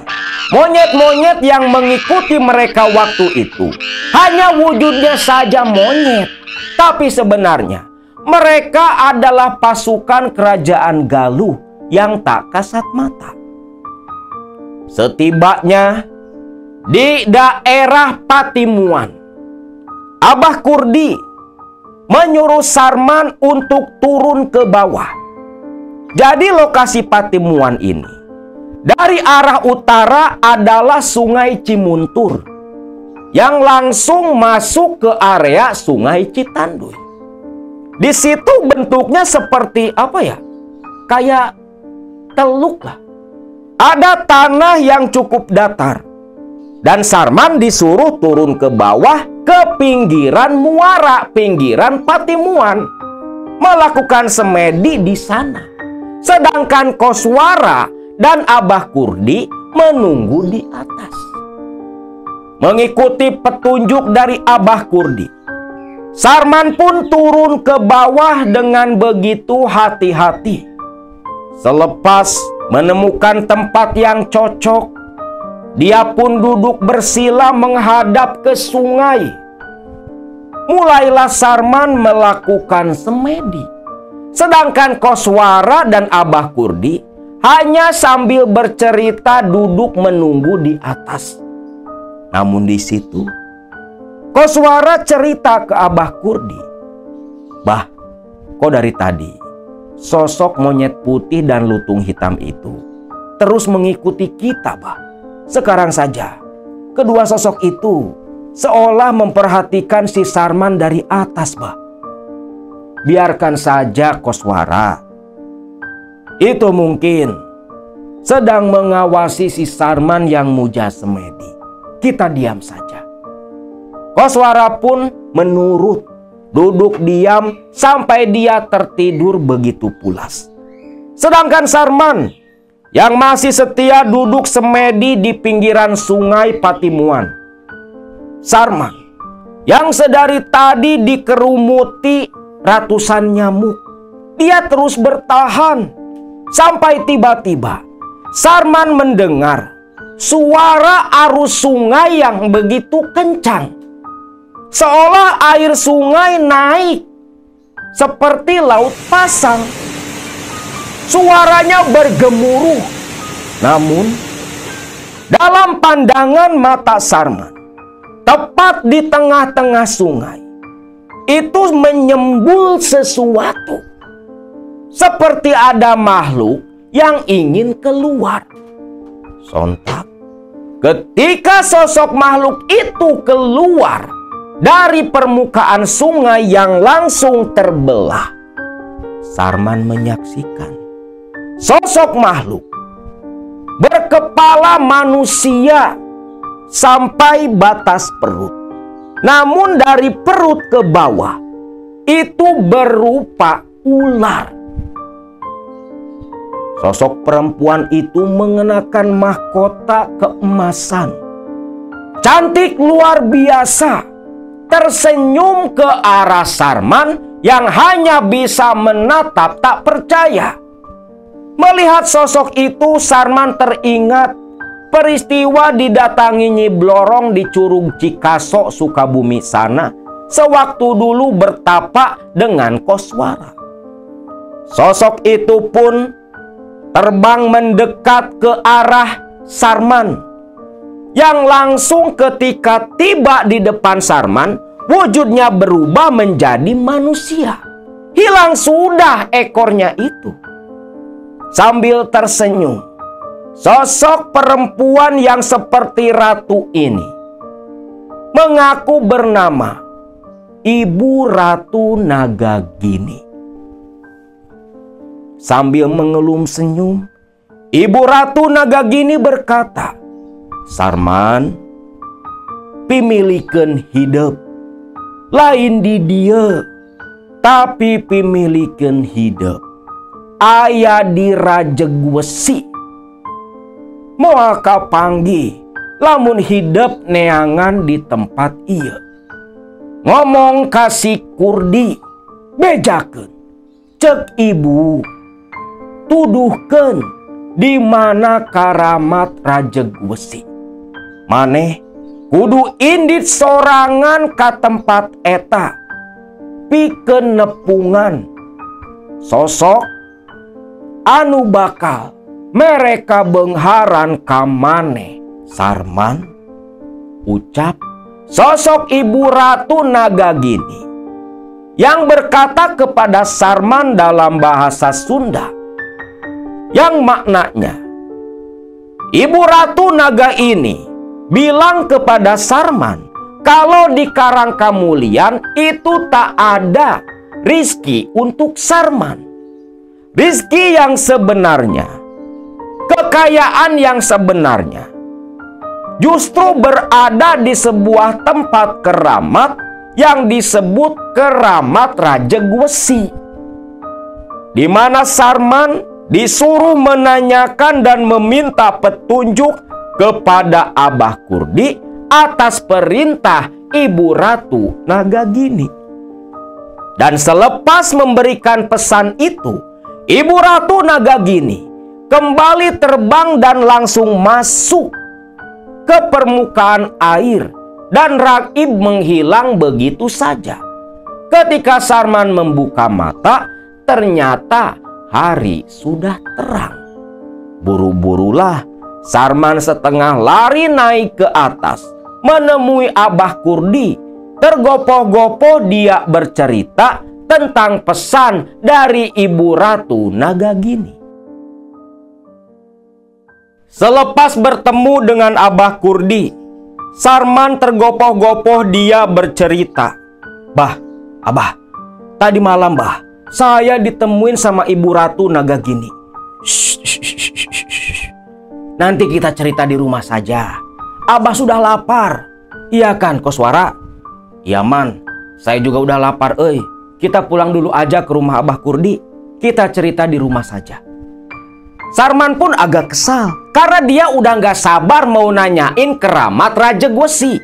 S2: monyet-monyet yang mengikuti mereka waktu itu hanya wujudnya saja monyet, tapi sebenarnya mereka adalah pasukan kerajaan Galuh yang tak kasat mata. Setibanya di daerah Patimuan, Abah Kurdi menyuruh Sarman untuk turun ke bawah. Jadi lokasi Patimuan ini, dari arah utara adalah Sungai Cimuntur yang langsung masuk ke area Sungai Citanduy. Di situ bentuknya seperti apa ya? Kayak teluk lah. Ada tanah yang cukup datar. Dan Sarman disuruh turun ke bawah ke pinggiran muara, pinggiran Patimuan, melakukan semedi di sana. Sedangkan Koswara dan Abah Kurdi menunggu di atas. Mengikuti petunjuk dari Abah Kurdi, Sarman pun turun ke bawah dengan begitu hati-hati. Selepas menemukan tempat yang cocok, dia pun duduk bersila menghadap ke sungai. Mulailah Sarman melakukan semedi. Sedangkan Koswara dan Abah Kurdi hanya sambil bercerita duduk menunggu di atas. Namun di situ, Koswara cerita ke Abah Kurdi, "Bah, kok dari tadi sosok monyet putih dan lutung hitam itu terus mengikuti kita, Bah? Sekarang saja, kedua sosok itu seolah memperhatikan si Sarman dari atas, Bah. Biarkan saja Koswara. Itu mungkin sedang mengawasi si Sarman yang muja semedi. Kita diam saja." Koswara pun menurut, duduk diam sampai dia tertidur begitu pulas. Sedangkan Sarman yang masih setia duduk semedi di pinggiran sungai Patimuan. Sarman yang sedari tadi dikerumuti ratusan nyamuk, dia terus bertahan sampai tiba-tiba Sarman mendengar suara arus sungai yang begitu kencang. Seolah air sungai naik seperti laut pasang. Suaranya bergemuruh. Namun, dalam pandangan mata Sarman, tepat di tengah-tengah sungai, itu menyembul sesuatu. Seperti ada makhluk yang ingin keluar. Sontak, ketika sosok makhluk itu keluar dari permukaan sungai yang langsung terbelah, Sarman menyaksikan sosok makhluk berkepala manusia sampai batas perut. Namun dari perut ke bawah itu berupa ular. Sosok perempuan itu mengenakan mahkota keemasan. Cantik luar biasa. Tersenyum ke arah Sarman yang hanya bisa menatap tak percaya. Melihat sosok itu, Sarman teringat peristiwa didatangi Nyi Blorong di Curug Cikaso, Sukabumi sana, sewaktu dulu bertapa dengan Koswara. Sosok itu pun terbang mendekat ke arah Sarman, yang langsung ketika tiba di depan Sarman, wujudnya berubah menjadi manusia. Hilang sudah ekornya itu. Sambil tersenyum, sosok perempuan yang seperti ratu ini mengaku bernama Ibu Ratu Nagagini. Sambil mengelum senyum, Ibu Ratu Nagagini berkata, "Sarman, pimilikeun hidup. Lain di dia, tapi pimilikeun hidup. Aya di Rajeg Wesi. Moal kapanggih lamun hidup neangan di tempat ieu. Ngomong kasih Kurdi, bejakeun. Cek ibu, tuduhkeun di mana karamat Rajeg Wesi. Maneh kudu indit sorangan ka tempat eta, pikeun nepungan sosok anu bakal mereka bengharan ka maneh, Sarman," ucap sosok Ibu Ratu Nagagini yang berkata kepada Sarman dalam bahasa Sunda, yang maknanya, Ibu Ratu Naga ini bilang kepada Sarman kalau di Karangkamulian itu tak ada rizki untuk Sarman. Rizki yang sebenarnya, kekayaan yang sebenarnya, justru berada di sebuah tempat keramat yang disebut Keramat Rajeg Wesi, di mana Sarman disuruh menanyakan dan meminta petunjuk kepada Abah Kurdi atas perintah Ibu Ratu Nagagini. Dan selepas memberikan pesan itu, Ibu Ratu Nagagini kembali terbang dan langsung masuk ke permukaan air, dan raib menghilang begitu saja. Ketika Sarman membuka mata, ternyata hari sudah terang. Buru-burulah Sarman setengah lari naik ke atas, menemui Abah Kurdi. Tergopoh-gopoh dia bercerita tentang pesan dari Ibu Ratu Nagagini. Selepas bertemu dengan Abah Kurdi, Sarman tergopoh-gopoh dia bercerita, "Bah, Abah, tadi malam bah, saya ditemuin sama Ibu Ratu Nagagini." "Nanti kita cerita di rumah saja. Abah sudah lapar." "Iya kan, Koswara?" "Iya man, saya juga udah lapar euy. Kita pulang dulu aja ke rumah Abah Kurdi. Kita cerita di rumah saja." Sarman pun agak kesal karena dia udah gak sabar mau nanyain keramat Rajeg Wesi.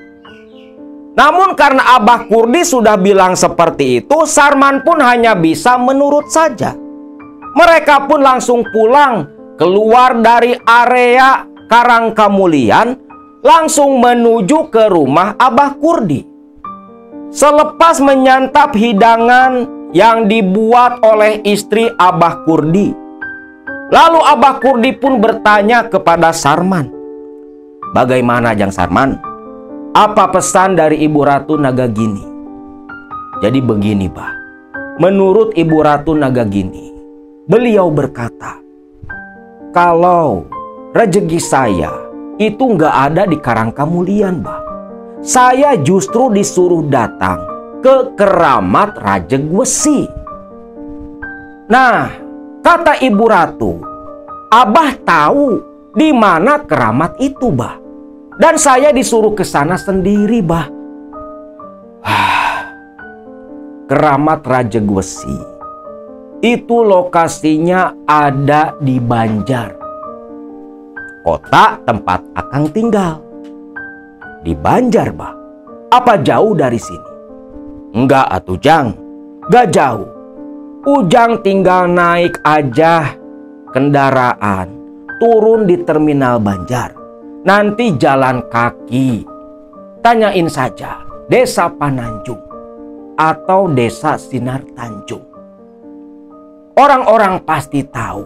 S2: Namun karena Abah Kurdi sudah bilang seperti itu, Sarman pun hanya bisa menurut saja. Mereka pun langsung pulang, keluar dari area Karangkamulian, langsung menuju ke rumah Abah Kurdi. Selepas menyantap hidangan yang dibuat oleh istri Abah Kurdi. Lalu Abah Kurdi pun bertanya kepada Sarman, "Bagaimana Jang Sarman? Apa pesan dari Ibu Ratu Nagagini?" Jadi begini, Bah. Menurut Ibu Ratu Nagagini, beliau berkata, "Kalau rezeki saya itu nggak ada di Karangkamulian, Bah. Saya justru disuruh datang ke keramat Rajegwesi." Nah, kata Ibu Ratu, "Abah tahu di mana keramat itu, Bah. Dan saya disuruh ke sana sendiri, Bah." Keramat Rajegwesi itu lokasinya ada di Banjar, kota tempat Akang tinggal. Di Banjar, Bah. Apa jauh dari sini? Enggak atuh Jang, enggak jauh. Ujang tinggal naik aja kendaraan, turun di terminal Banjar. Nanti jalan kaki. Tanyain saja Desa Pananjung atau Desa Sinar Tanjung. Orang-orang pasti tahu.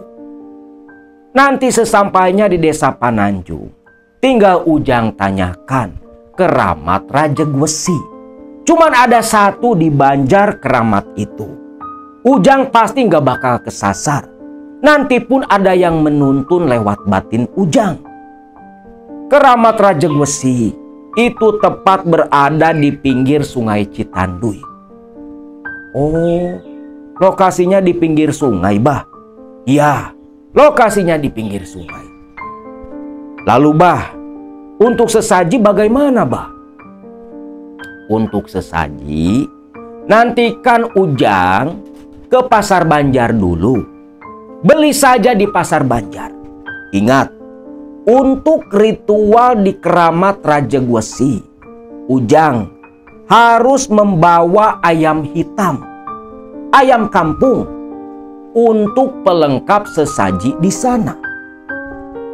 S2: Nanti sesampainya di Desa Pananjung, tinggal Ujang tanyakan keramat Rajegwesi. Cuman ada satu di Banjar keramat itu. Ujang pasti nggak bakal kesasar. Nanti pun ada yang menuntun lewat batin Ujang. Keramat Rajegwesi itu tepat berada di pinggir Sungai Citanduy. Oh, lokasinya di pinggir sungai, Bah. Iya, lokasinya di pinggir sungai. Lalu, Bah, untuk sesaji bagaimana, Bah? Untuk sesaji, nantikan Ujang ke Pasar Banjar dulu. Beli saja di Pasar Banjar. Ingat, untuk ritual di keramat Rajegwesi, Ujang harus membawa ayam hitam, ayam kampung, untuk pelengkap sesaji di sana.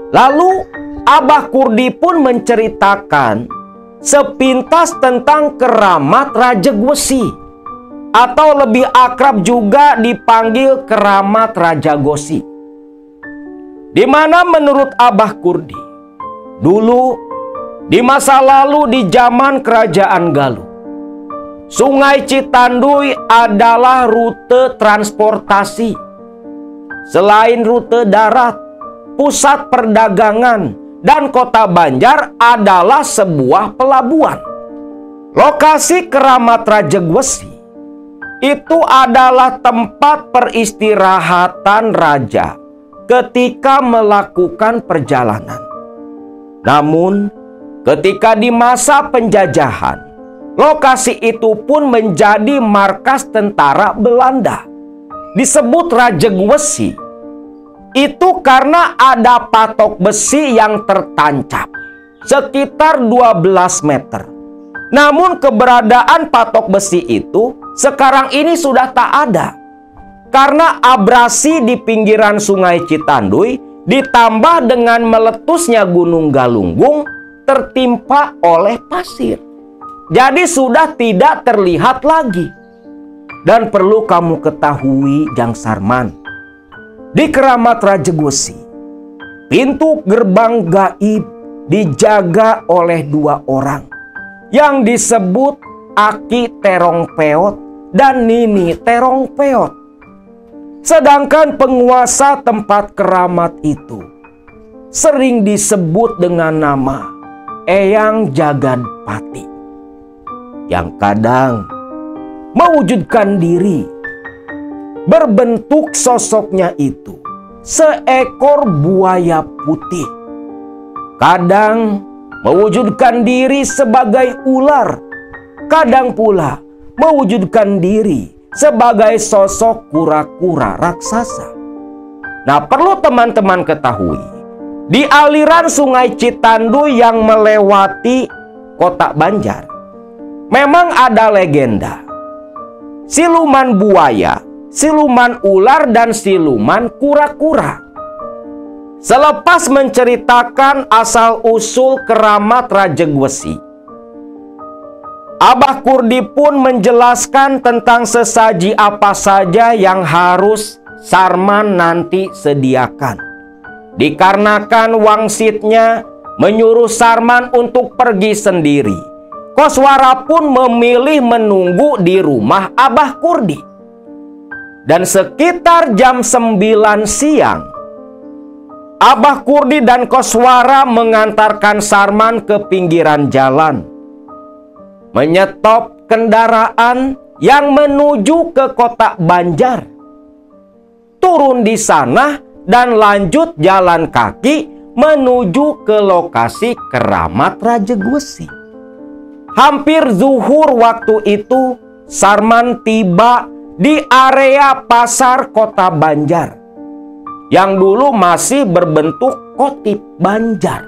S2: Lalu Abah Kurdi pun menceritakan sepintas tentang keramat Rajegwesi, atau lebih akrab juga dipanggil keramat Rajagosi. Di mana menurut Abah Kurdi, dulu di masa lalu di zaman Kerajaan Galuh, Sungai Citanduy adalah rute transportasi. Selain rute darat, pusat perdagangan dan kota Banjar adalah sebuah pelabuhan. Lokasi keramat Rajegwesi itu adalah tempat peristirahatan raja ketika melakukan perjalanan. Namun, ketika di masa penjajahan, lokasi itu pun menjadi markas tentara Belanda. Disebut Rajegwesi itu karena ada patok besi yang tertancap sekitar 12 meter. Namun keberadaan patok besi itu sekarang ini sudah tak ada, karena abrasi di pinggiran Sungai Citanduy ditambah dengan meletusnya Gunung Galunggung tertimpa oleh pasir. Jadi sudah tidak terlihat lagi. Dan perlu kamu ketahui, Jang Sarman, di keramat Rajegwesi, pintu gerbang gaib dijaga oleh 2 orang yang disebut Aki Terong Peot dan Nini Terong Peot. Sedangkan penguasa tempat keramat itu sering disebut dengan nama Eyang Jagadpati, yang kadang mewujudkan diri. Berbentuk sosoknya itu seekor buaya putih. Kadang mewujudkan diri sebagai ular, kadang pula mewujudkan diri sebagai sosok kura-kura raksasa. Nah, perlu teman-teman ketahui, di aliran Sungai Citanduy yang melewati kota Banjar, memang ada legenda siluman buaya, siluman ular, dan siluman kura-kura. Selepas menceritakan asal-usul keramat Rajegwesi, Abah Kurdi pun menjelaskan tentang sesaji apa saja yang harus Sarman nanti sediakan. Dikarenakan wangsitnya menyuruh Sarman untuk pergi sendiri, Koswara pun memilih menunggu di rumah Abah Kurdi. Dan sekitar jam 9 siang, Abah Kurdi dan Koswara mengantarkan Sarman ke pinggiran jalan, menyetop kendaraan yang menuju ke kota Banjar. Turun di sana dan lanjut jalan kaki menuju ke lokasi keramat Rajegwesi. Hampir zuhur waktu itu, Sarman tiba di area pasar kota Banjar yang dulu masih berbentuk Kotip Banjar.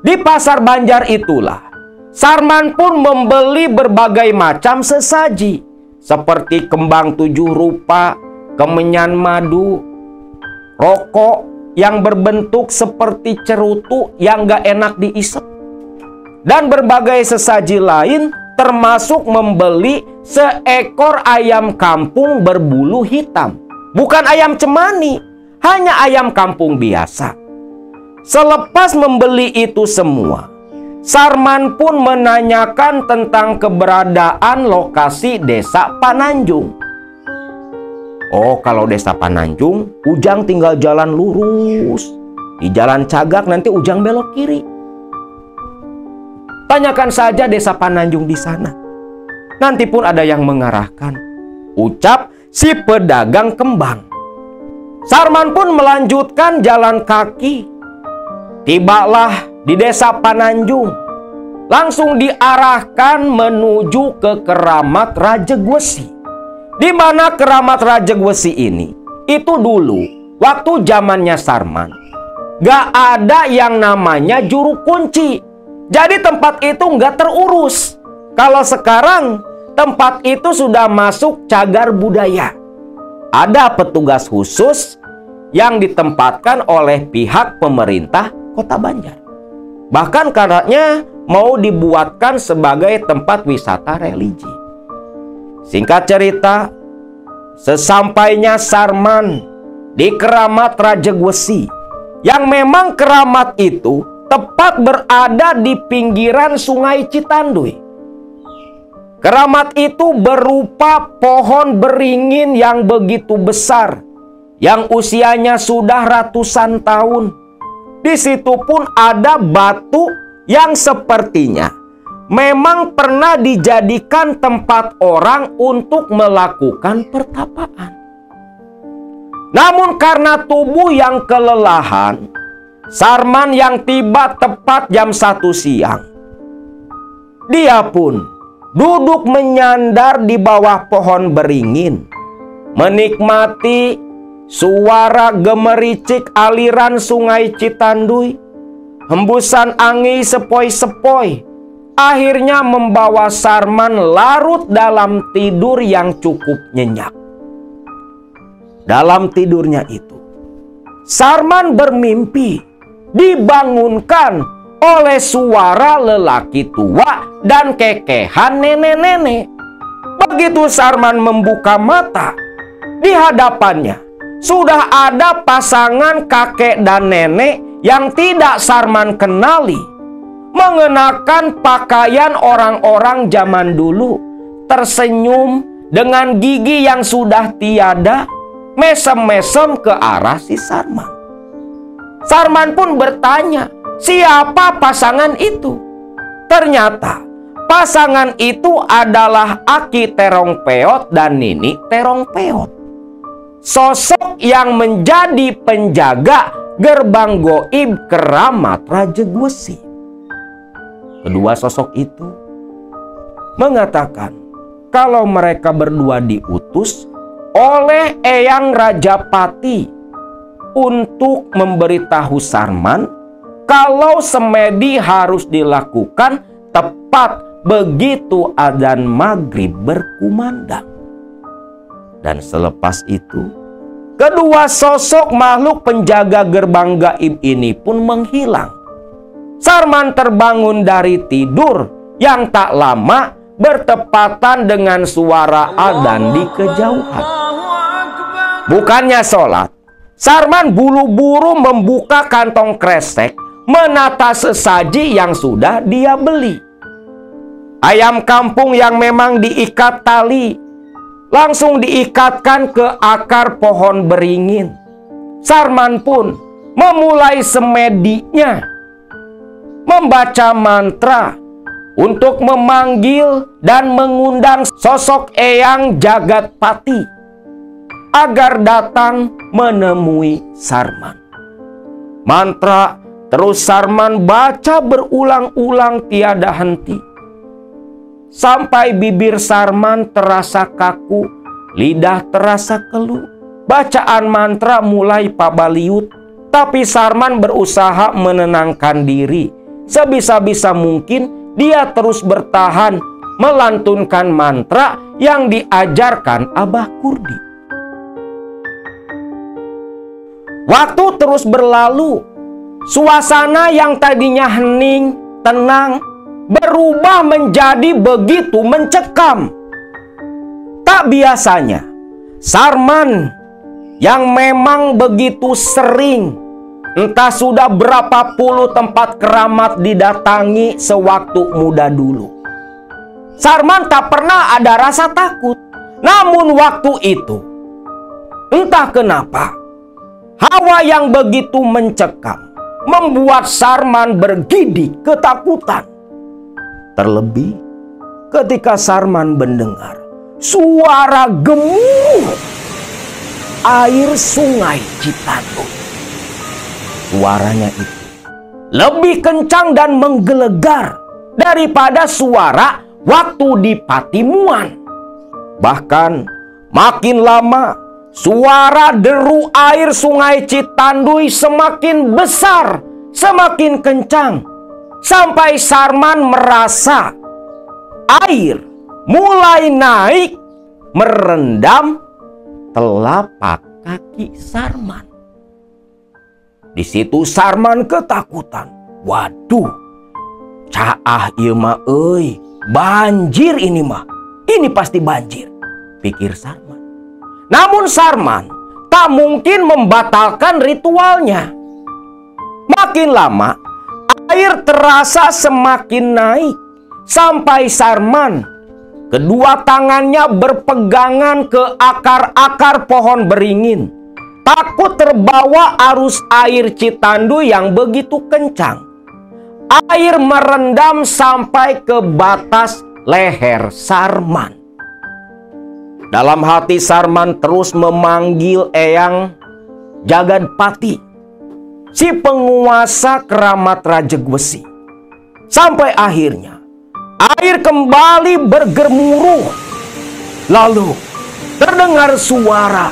S2: Di pasar Banjar itulah Sarman pun membeli berbagai macam sesaji seperti kembang 7 rupa, kemenyan madu, rokok yang berbentuk seperti cerutu yang gak enak diisep, dan berbagai sesaji lain, termasuk membeli seekor ayam kampung berbulu hitam. Bukan ayam cemani, hanya ayam kampung biasa. Selepas membeli itu semua, Sarman pun menanyakan tentang keberadaan lokasi desa Pananjung. Oh, kalau desa Pananjung, Ujang tinggal jalan lurus. Di jalan Cagak nanti Ujang belok kiri. Tanyakan saja desa Pananjung di sana. Nanti pun ada yang mengarahkan, ucap si pedagang kembang. Sarman pun melanjutkan jalan kaki. Tibalah di desa Pananjung, langsung diarahkan menuju ke keramat Rajegwesi. Di mana keramat Rajegwesi ini, itu dulu waktu zamannya Sarman, gak ada yang namanya juru kunci. Jadi tempat itu gak terurus. Kalau sekarang tempat itu sudah masuk cagar budaya. Ada petugas khusus yang ditempatkan oleh pihak pemerintah Kota Banjar. Bahkan katanya mau dibuatkan sebagai tempat wisata religi. Singkat cerita, sesampainya Sarman di keramat Rajegwesi, yang memang keramat itu tepat berada di pinggiran Sungai Citanduy. Keramat itu berupa pohon beringin yang begitu besar, yang usianya sudah ratusan tahun. Di situ pun ada batu yang sepertinya memang pernah dijadikan tempat orang untuk melakukan pertapaan. Namun karena tubuh yang kelelahan, Sarman yang tiba tepat jam 1 siang, dia pun duduk menyandar di bawah pohon beringin, menikmati suara gemericik aliran Sungai Citanduy, hembusan angin sepoi-sepoi, akhirnya membawa Sarman larut dalam tidur yang cukup nyenyak. Dalam tidurnya itu, Sarman bermimpi dibangunkan oleh suara lelaki tua dan kekehan nenek-nenek. Begitu Sarman membuka mata, di hadapannya sudah ada pasangan kakek dan nenek yang tidak Sarman kenali, mengenakan pakaian orang-orang zaman dulu, tersenyum dengan gigi yang sudah tiada, mesem-mesem ke arah si Sarman. Sarman pun bertanya, siapa pasangan itu? Ternyata pasangan itu adalah Aki Terong Peot dan Nini Terong Peot, sosok yang menjadi penjaga gerbang goib keramat Rajegwesi. Kedua sosok itu mengatakan kalau mereka berdua diutus oleh Eyang Rajapati untuk memberitahu Sarman kalau semedi harus dilakukan tepat begitu adzan maghrib berkumandang. Dan selepas itu, kedua sosok makhluk penjaga gerbang gaib ini pun menghilang. Sarman terbangun dari tidur yang tak lama bertepatan dengan suara adzan di kejauhan. Bukannya sholat, Sarman buru-buru membuka kantong kresek, menata sesaji yang sudah dia beli. Ayam kampung yang memang diikat tali, langsung diikatkan ke akar pohon beringin. Sarman pun memulai semedinya, membaca mantra untuk memanggil dan mengundang sosok Eyang Jagatpati agar datang menemui Sarman. Mantra terus Sarman baca berulang-ulang tiada henti, sampai bibir Sarman terasa kaku, lidah terasa keluh. Bacaan mantra mulai pabaliut, tapi Sarman berusaha menenangkan diri. Sebisa-bisa mungkin dia terus bertahan melantunkan mantra yang diajarkan Abah Kurdi. Waktu terus berlalu. Suasana yang tadinya hening, tenang, berubah menjadi begitu mencekam. Tak biasanya, Sarman yang memang begitu sering, entah sudah berapa puluh tempat keramat didatangi sewaktu muda dulu, Sarman tak pernah ada rasa takut. Namun waktu itu, entah kenapa, hawa yang begitu mencekam membuat Sarman bergidik ketakutan. Terlebih ketika Sarman mendengar suara gemuruh air sungai Citandui. Suaranya itu lebih kencang dan menggelegar daripada suara waktu di Patimuan. Bahkan makin lama suara deru air sungai Citandui semakin besar, semakin kencang, sampai Sarman merasa air mulai naik merendam telapak kaki Sarman. Di situ Sarman ketakutan. Waduh, caah ieu mah euy, banjir ini mah. Ini pasti banjir, pikir Sarman. Namun Sarman tak mungkin membatalkan ritualnya. Makin lama, air terasa semakin naik, sampai Sarman kedua tangannya berpegangan ke akar-akar pohon beringin, takut terbawa arus air Citandui yang begitu kencang. Air merendam sampai ke batas leher Sarman. Dalam hati Sarman terus memanggil Eyang Jagatpati, si penguasa keramat Rajegwesi. Sampai akhirnya air kembali bergemuruh. Lalu terdengar suara,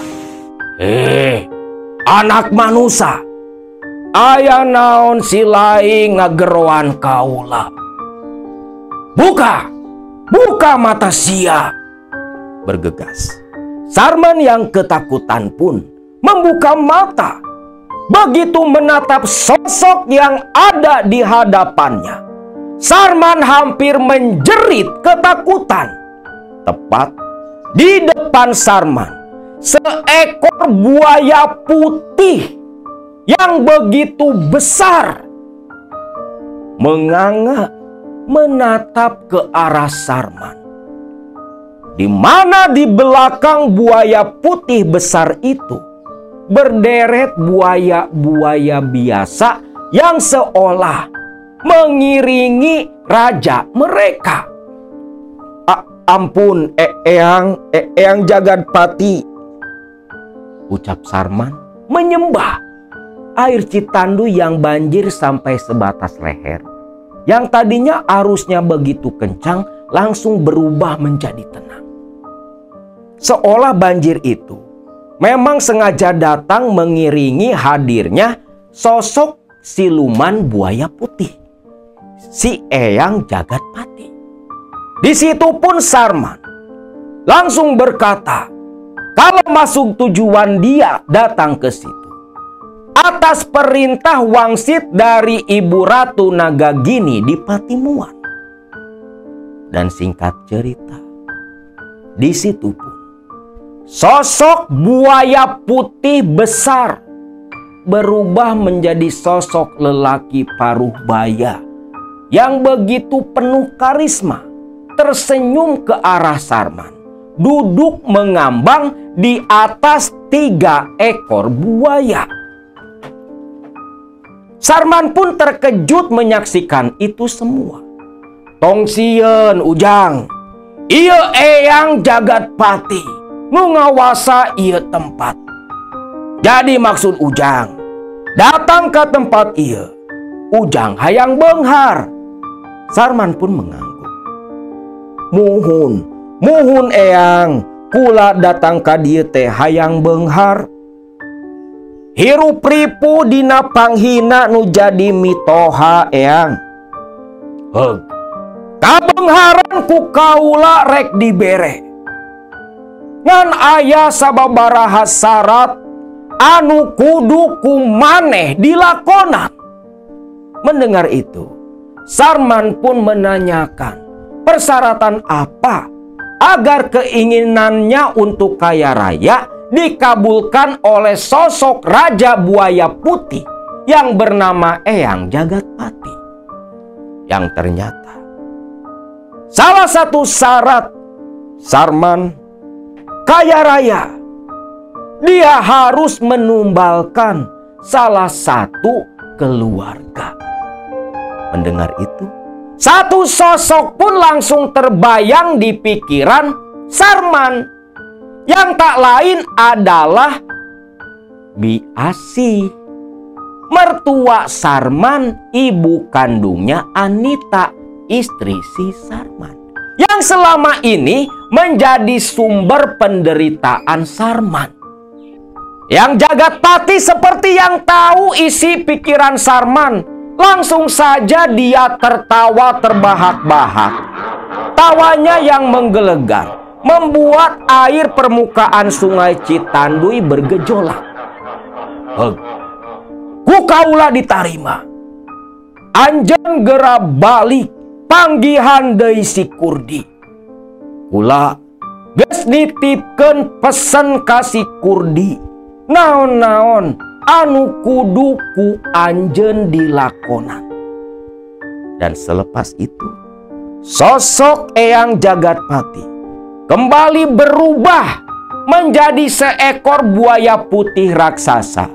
S2: anak manusia, aya naon silai ngageroan kaula. Buka mata sia, bergegas. Sarman yang ketakutan pun membuka mata. Begitu menatap sosok yang ada di hadapannya, Sarman hampir menjerit ketakutan. Tepat di depan Sarman, seekor buaya putih yang begitu besar menganga menatap ke arah Sarman. Di mana di belakang buaya putih besar itu berderet buaya-buaya biasa yang seolah mengiringi raja mereka. Ampun, Eyang Jagatpati, ucap Sarman menyembah. Air Citandui yang banjir sampai sebatas leher, yang tadinya arusnya begitu kencang, langsung berubah menjadi tenang. Seolah banjir itu memang sengaja datang mengiringi hadirnya sosok siluman buaya putih, si Eyang Jagatpati. Di situ pun Sarman langsung berkata, kalau masuk tujuan dia datang ke situ atas perintah wangsit dari Ibu Ratu Nagagini di Patimuan. Dan singkat cerita, di situ pun sosok buaya putih besar berubah menjadi sosok lelaki paruh baya yang begitu penuh karisma, tersenyum ke arah Sarman, duduk mengambang di atas 3 ekor buaya. Sarman pun terkejut menyaksikan itu semua. Tong sieun Ujang, ieu eyang Jagatpati nu ngawasa ieu tempat. Jadi maksud Ujang datang ke tempat ieu, Ujang hayang beunghar. Sarman pun mengangguk. Muhun eyang, kula datang ka dieu teh hayang beunghar. Hirup ripu dina panghina nu jadi mitoha eyang. Heug, kabeungharan ku kaula rek dibere. Ngan aya sababaraha syarat anu kudu ku maneh dilakonan. Mendengar itu, Sarman pun menanyakan persyaratan apa agar keinginannya untuk kaya raya dikabulkan oleh sosok Raja Buaya Putih yang bernama Eyang Jagatpati. Yang ternyata salah satu syarat Sarman kaya raya, dia harus menumbalkan salah satu keluarga. Mendengar itu, satu sosok pun langsung terbayang di pikiran Sarman, yang tak lain adalah Biasi, mertua Sarman, ibu kandungnya Anita, istri si Sarman, yang selama ini menjadi sumber penderitaan Sarman. Yang Jagatpati seperti yang tahu isi pikiran Sarman, langsung saja dia tertawa terbahak-bahak. Tawanya yang menggelegar membuat air permukaan sungai Citanduy bergejolak. Ku kaula ditarima. Anjeun geura balik panggihan deui si Kurdi. Kula geus nitipkeun pesen ka si Kurdi. Naon-naon anu kudu ku anjeun dilakonan. Dan selepas itu, sosok Eyang Jagatpati kembali berubah menjadi seekor buaya putih raksasa.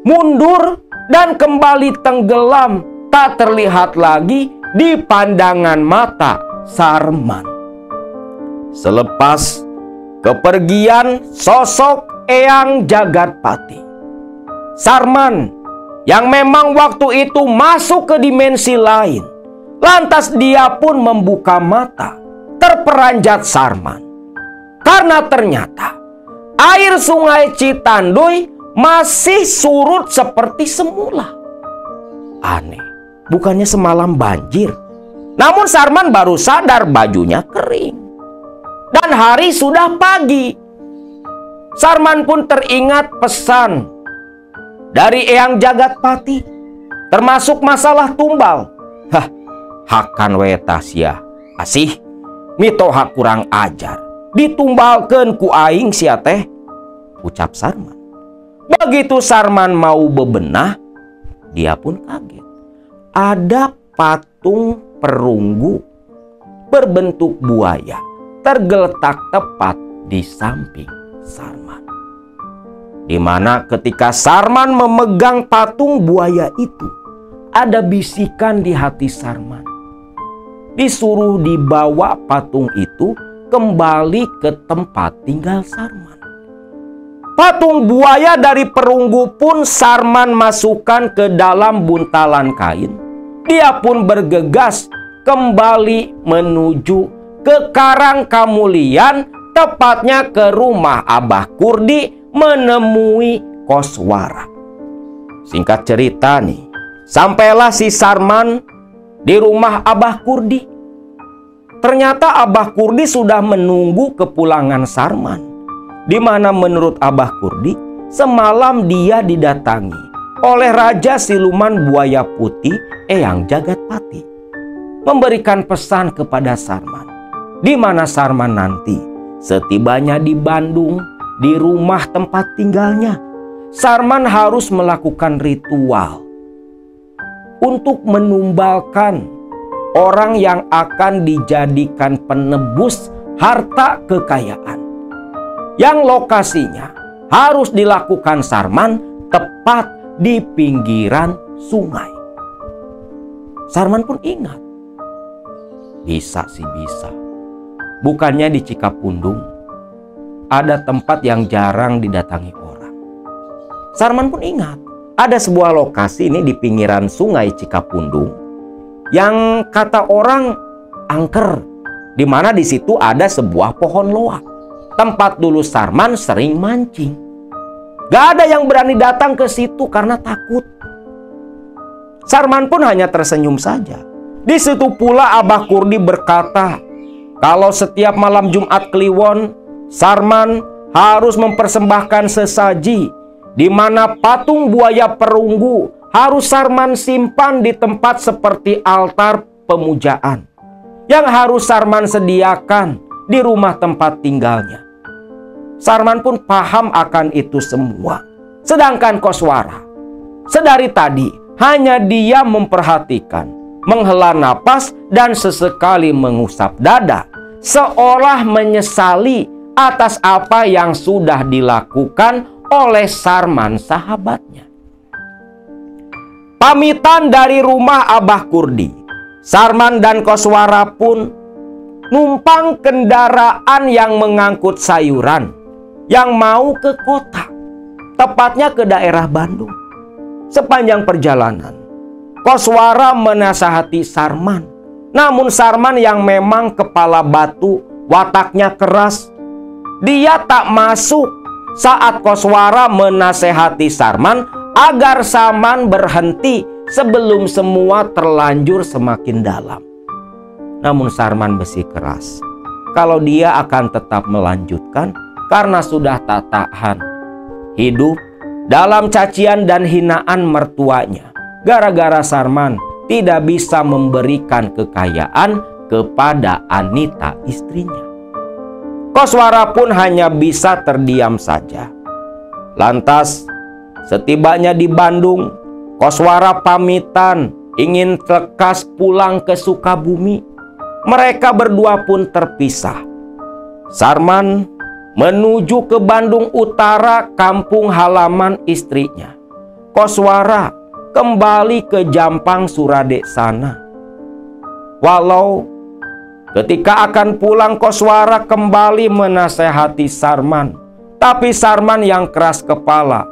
S2: Mundur dan kembali tenggelam, tak terlihat lagi di pandangan mata Sarman. Selepas kepergian sosok Eyang Jagatpati, Sarman yang memang waktu itu masuk ke dimensi lain, lantas dia pun membuka mata, terperanjat Sarman. Karena ternyata air sungai Citanduy masih surut seperti semula. Aneh, bukannya semalam banjir. Namun Sarman baru sadar bajunya kering. Dan hari sudah pagi. Sarman pun teringat pesan dari Eyang Jagatpati, termasuk masalah tumbal. Hakan we tasya asih mitoha kurang ajar, ditumbalkeun ku aing sia teh, ucap Sarman. Begitu Sarman mau bebenah, dia pun kaget. Ada patung perunggu berbentuk buaya tergeletak tepat di samping Sarman. Di mana ketika Sarman memegang patung buaya itu, ada bisikan di hati Sarman. Disuruh dibawa patung itu kembali ke tempat tinggal Sarman. Patung buaya dari perunggu pun Sarman masukkan ke dalam buntalan kain. Dia pun bergegas kembali menuju ke Karang Kamulian, tepatnya ke rumah Abah Kurdi, menemui Koswara. Singkat cerita nih, sampailah si Sarman di rumah Abah Kurdi. Ternyata Abah Kurdi sudah menunggu kepulangan Sarman, di mana menurut Abah Kurdi semalam dia didatangi oleh Raja Siluman Buaya Putih Eyang Jagatpati. memberikan pesan kepada Sarman, di mana Sarman nanti setibanya di Bandung, di rumah tempat tinggalnya, Sarman harus melakukan ritual untuk menumbalkan orang yang akan dijadikan penebus harta kekayaan, yang lokasinya harus dilakukan Sarman tepat di pinggiran sungai. Sarman pun ingat, bisa sih bisa. Bukannya di Cikapundung ada tempat yang jarang didatangi orang. Sarman pun ingat, ada sebuah lokasi ini di pinggiran sungai Cikapundung yang kata orang angker, di mana di situ ada sebuah pohon loak, tempat dulu Sarman sering mancing. Gak ada yang berani datang ke situ karena takut. Sarman pun hanya tersenyum saja. Di situ pula Abah Kurdi berkata, kalau setiap malam Jumat Kliwon, Sarman harus mempersembahkan sesaji, di mana patung buaya perunggu harus Sarman simpan di tempat seperti altar pemujaan, yang harus Sarman sediakan di rumah tempat tinggalnya. Sarman pun paham akan itu semua. Sedangkan Koswara, sedari tadi hanya dia memperhatikan, menghela napas dan sesekali mengusap dada, seolah menyesali atas apa yang sudah dilakukan oleh Sarman sahabatnya. Pamitan dari rumah Abah Kurdi, Sarman dan Koswara pun numpang kendaraan yang mengangkut sayuran yang mau ke kota, tepatnya ke daerah Bandung. Sepanjang perjalanan, Koswara menasihati Sarman. Namun Sarman yang memang kepala batu, wataknya keras, dia tak masuk saat Koswara menasehati Sarman agar Sarman berhenti sebelum semua terlanjur semakin dalam. Namun Sarman bersikeras kalau dia akan tetap melanjutkan karena sudah tak tahan hidup dalam cacian dan hinaan mertuanya, gara-gara Sarman tidak bisa memberikan kekayaan kepada Anita istrinya. Koswara pun hanya bisa terdiam saja. Lantas setibanya di Bandung, Koswara pamitan ingin lekas pulang ke Sukabumi. Mereka berdua pun terpisah. Sarman menuju ke Bandung Utara, kampung halaman istrinya. Koswara kembali ke Jampang Suradek sana. Walau ketika akan pulang, Koswara kembali menasehati Sarman, tapi Sarman yang keras kepala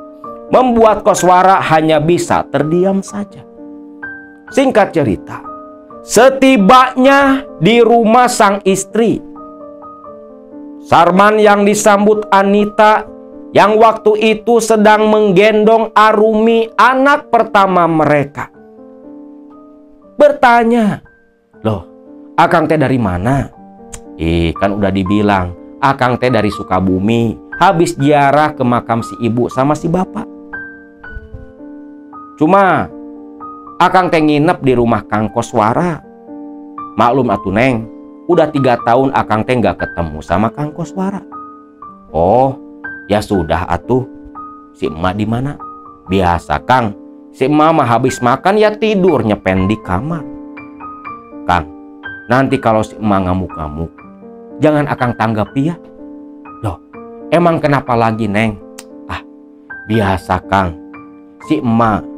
S2: membuat Koswara hanya bisa terdiam saja. Singkat cerita, setibanya di rumah sang istri, Sarman yang disambut Anita yang waktu itu sedang menggendong Arumi, anak pertama mereka, bertanya, "Loh, Akang teh dari mana?" Kan udah dibilang, Akang teh dari Sukabumi, habis ziarah ke makam si ibu sama si bapak. Cuma Akang teh nginep di rumah Kang Koswara. Maklum atuh Neng, udah 3 tahun Akang teh nggak ketemu sama Kang Koswara. Oh, ya sudah atuh. Si emak di mana? Biasa Kang, si emak mah habis makan ya tidur nyepen di kamar. Kang, nanti kalau si emak ngamuk-ngamuk, jangan Akang tanggapi ya. Loh, emang kenapa lagi Neng? Biasa Kang, si emak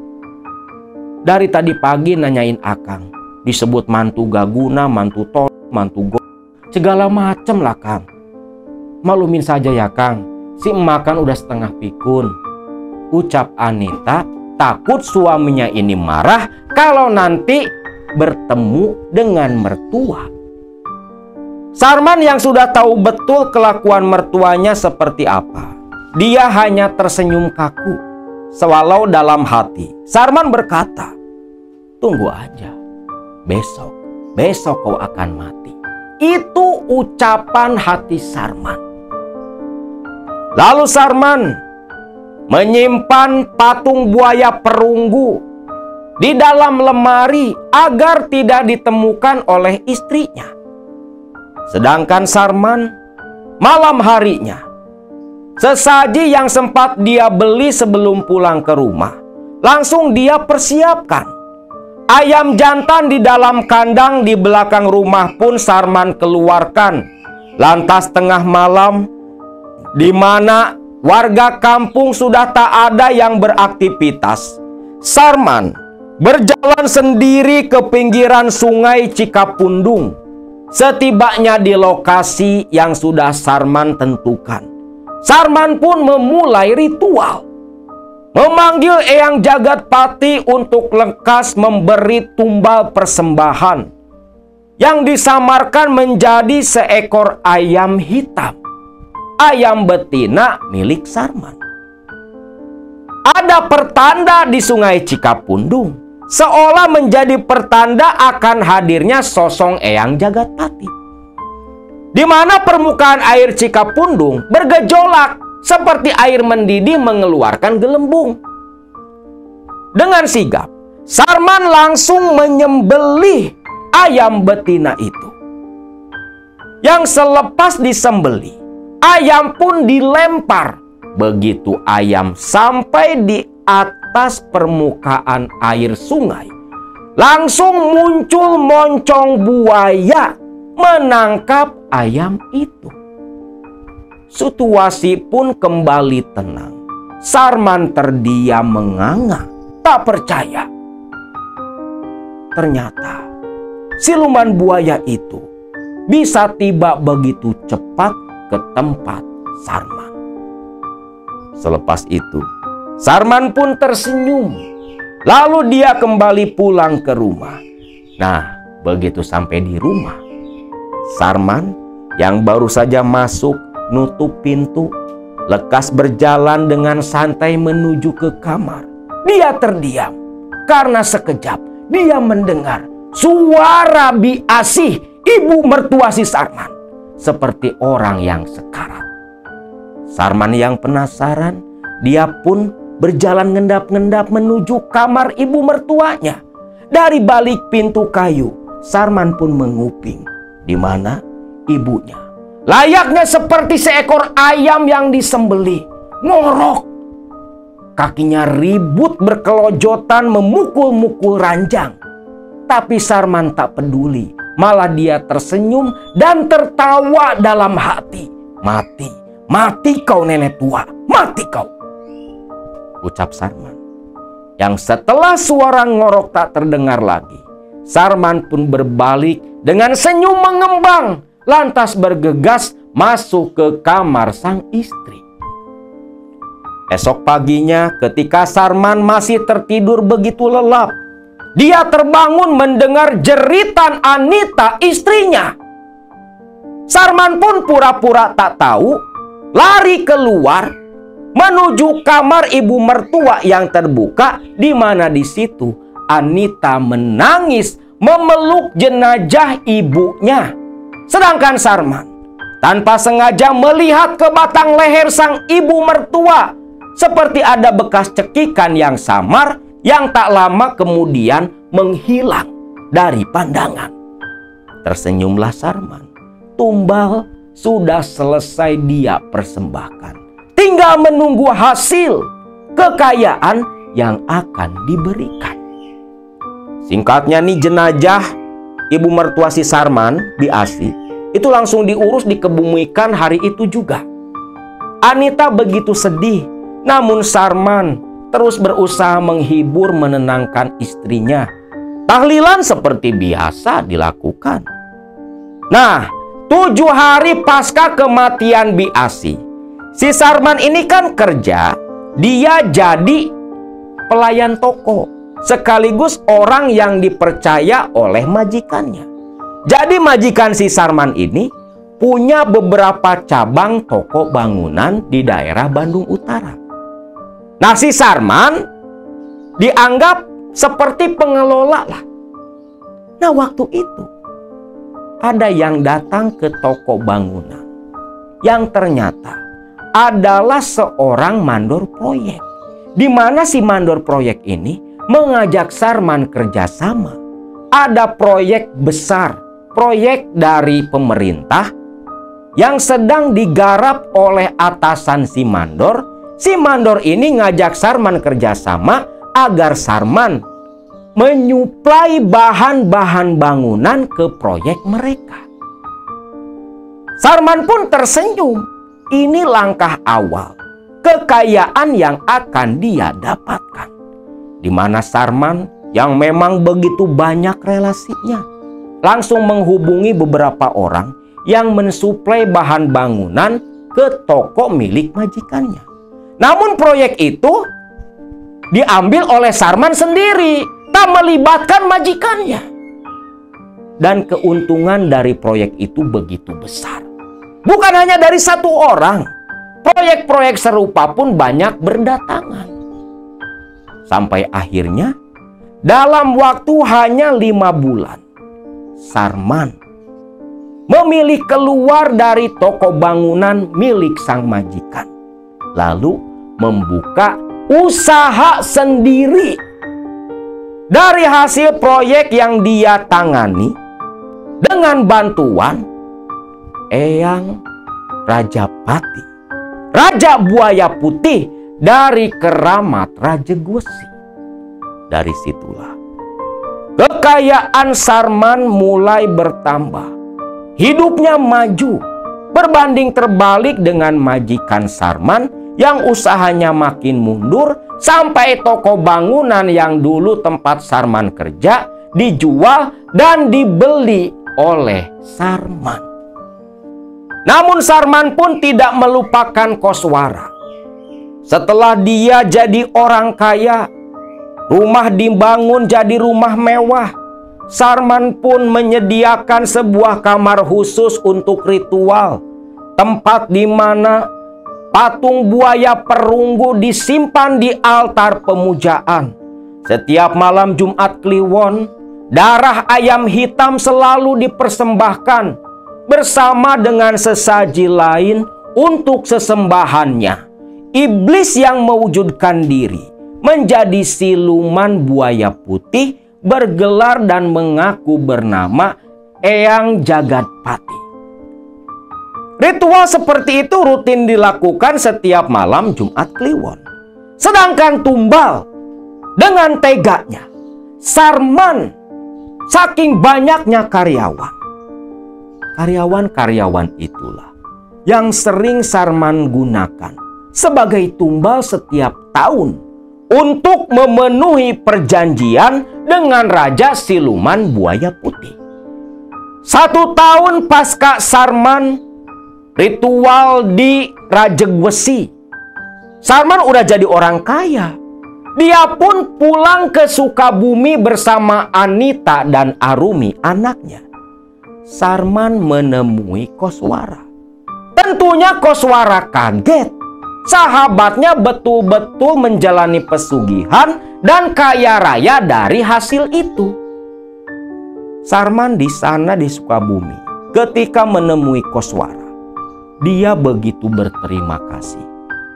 S2: dari tadi pagi nanyain Akang, disebut mantu gaguna, mantu tol, mantu go, segala macem lah Kang. Maklumin saja ya Kang, si emak kan udah setengah pikun. Ucap Anita, takut suaminya ini marah kalau nanti bertemu dengan mertua. Sarman yang sudah tahu betul kelakuan mertuanya seperti apa, dia hanya tersenyum kaku. Sewalau dalam hati Sarman berkata, "Tunggu aja, besok kau akan mati." Itu ucapan hati Sarman. Lalu Sarman menyimpan patung buaya perunggu di dalam lemari agar tidak ditemukan oleh istrinya. Sedangkan Sarman malam harinya, sesaji yang sempat dia beli sebelum pulang ke rumah, langsung dia persiapkan. Ayam jantan di dalam kandang di belakang rumah pun Sarman keluarkan. Lantas tengah malam, di mana warga kampung sudah tak ada yang beraktivitas, Sarman berjalan sendiri ke pinggiran sungai Cikapundung. Setibanya di lokasi yang sudah Sarman tentukan, Sarman pun memulai ritual. Memanggil Eyang Jagatpati untuk lekas memberi tumbal persembahan yang disamarkan menjadi seekor ayam hitam, ayam betina milik Sarman. Ada pertanda di sungai Cikapundung, seolah menjadi pertanda akan hadirnya sosok Eyang Jagatpati, di mana permukaan air Cikapundung bergejolak seperti air mendidih mengeluarkan gelembung. Dengan sigap, Sarman langsung menyembelih ayam betina itu. Yang selepas disembelih, ayam pun dilempar. Begitu ayam sampai di atas permukaan air sungai, langsung muncul moncong buaya menangkap ayam itu. Situasi pun kembali tenang. Sarman terdiam menganga, tak percaya. Ternyata siluman buaya itu bisa tiba begitu cepat ke tempat Sarman. Selepas itu, Sarman pun tersenyum. Lalu dia kembali pulang ke rumah. Nah, begitu sampai di rumah, Sarman yang baru saja masuk nutup pintu, lekas berjalan dengan santai menuju ke kamar. Dia terdiam karena sekejap dia mendengar suara Biasih, ibu mertua si Sarman, seperti orang yang sekarat. Sarman yang penasaran, dia pun berjalan ngendap-ngendap menuju kamar ibu mertuanya. Dari balik pintu kayu, Sarman pun menguping di mana ibunya, layaknya seperti seekor ayam yang disembelih, ngorok. Kakinya ribut berkelojotan memukul-mukul ranjang. Tapi Sarman tak peduli, malah dia tersenyum dan tertawa dalam hati. Mati, mati kau nenek tua, mati kau, ucap Sarman. Yang setelah suara ngorok tak terdengar lagi, Sarman pun berbalik dengan senyum mengembang, lantas bergegas masuk ke kamar sang istri. Esok paginya ketika Sarman masih tertidur begitu lelap, dia terbangun mendengar jeritan Anita, istrinya. Sarman pun pura-pura tak tahu, lari keluar menuju kamar ibu mertua yang terbuka, di mana di situ Anita menangis memeluk jenazah ibunya. Sedangkan Sarman tanpa sengaja melihat ke batang leher sang ibu mertua, seperti ada bekas cekikan yang samar yang tak lama kemudian menghilang dari pandangan. Tersenyumlah Sarman. Tumbal sudah selesai dia persembahkan. Tinggal menunggu hasil kekayaan yang akan diberikan. Singkatnya nih, jenazah ibu mertua si Sarman, Biasih, itu langsung diurus dikebumikan hari itu juga. Anita begitu sedih, namun Sarman terus berusaha menghibur menenangkan istrinya. Tahlilan seperti biasa dilakukan. Nah, 7 hari pasca kematian Biasih, si Sarman ini kan kerja, dia jadi pelayan toko, sekaligus orang yang dipercaya oleh majikannya. Jadi majikan si Sarman ini punya beberapa cabang toko bangunan di daerah Bandung Utara. Nah, si Sarman dianggap seperti pengelola lah. Nah, waktu itu ada yang datang ke toko bangunan yang ternyata adalah seorang mandor proyek, di mana si mandor proyek ini mengajak Sarman kerjasama. Ada proyek besar, proyek dari pemerintah yang sedang digarap oleh atasan si Mandor. Si Mandor ini ngajak Sarman kerjasama agar Sarman menyuplai bahan-bahan bangunan ke proyek mereka. Sarman pun tersenyum. Ini langkah awal kekayaan yang akan dia dapatkan. Di mana Sarman yang memang begitu banyak relasinya langsung menghubungi beberapa orang yang mensuplai bahan bangunan ke toko milik majikannya. Namun proyek itu diambil oleh Sarman sendiri, tak melibatkan majikannya. Dan keuntungan dari proyek itu begitu besar. Bukan hanya dari satu orang, proyek-proyek serupa pun banyak berdatangan. Sampai akhirnya dalam waktu hanya 5 bulan, Sarman memilih keluar dari toko bangunan milik sang majikan, lalu membuka usaha sendiri. Dari hasil proyek yang dia tangani dengan bantuan Eyang Rajapati, Raja Buaya Putih dari keramat Rajegwesi. Dari situlah kekayaan Sarman mulai bertambah. Hidupnya maju, berbanding terbalik dengan majikan Sarman yang usahanya makin mundur, sampai toko bangunan yang dulu tempat Sarman kerja dijual dan dibeli oleh Sarman. Namun Sarman pun tidak melupakan Koswara. Setelah dia jadi orang kaya, rumah dibangun jadi rumah mewah. Sarman pun menyediakan sebuah kamar khusus untuk ritual, tempat di mana patung buaya perunggu disimpan di altar pemujaan. Setiap malam Jumat Kliwon, darah ayam hitam selalu dipersembahkan bersama dengan sesaji lain untuk sesembahannya. Iblis yang mewujudkan diri menjadi siluman buaya putih bergelar dan mengaku bernama Eyang Jagatpati. Ritual seperti itu rutin dilakukan setiap malam Jumat Kliwon. Sedangkan Tumbal dengan teganya, Sarman saking banyaknya karyawan itulah yang sering Sarman gunakan sebagai tumbal setiap tahun untuk memenuhi perjanjian dengan Raja Siluman Buaya Putih. 1 tahun pasca Sarman ritual di Rajegwesi, Sarman udah jadi orang kaya. Dia pun pulang ke Sukabumi bersama Anita dan Arumi anaknya. Sarman menemui Koswara. Tentunya Koswara kaget. Sahabatnya betul-betul menjalani pesugihan dan kaya raya dari hasil itu. Sarman di sana di Sukabumi ketika menemui Koswara, dia begitu berterima kasih,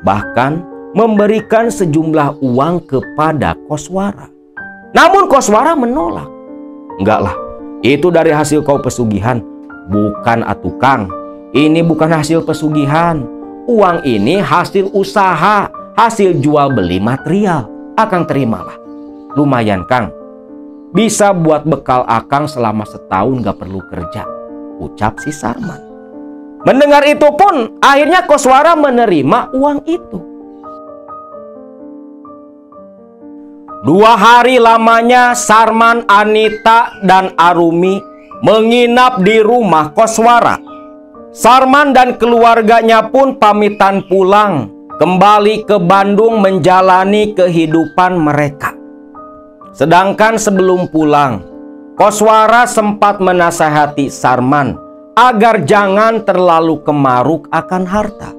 S2: bahkan memberikan sejumlah uang kepada Koswara. Namun Koswara menolak. Enggak lah, itu dari hasil kau pesugihan. Bukan atukang, ini bukan hasil pesugihan. Uang ini hasil usaha, hasil jual beli material. Akang terimalah. Lumayan Kang, bisa buat bekal akang selama setahun gak perlu kerja, ucap si Sarman. Mendengar itu pun akhirnya Koswara menerima uang itu. 2 hari lamanya Sarman, Anita, dan Arumi menginap di rumah Koswara. Sarman dan keluarganya pun pamitan pulang, kembali ke Bandung menjalani kehidupan mereka. Sedangkan sebelum pulang, Koswara sempat menasihati Sarman agar jangan terlalu kemaruk akan harta.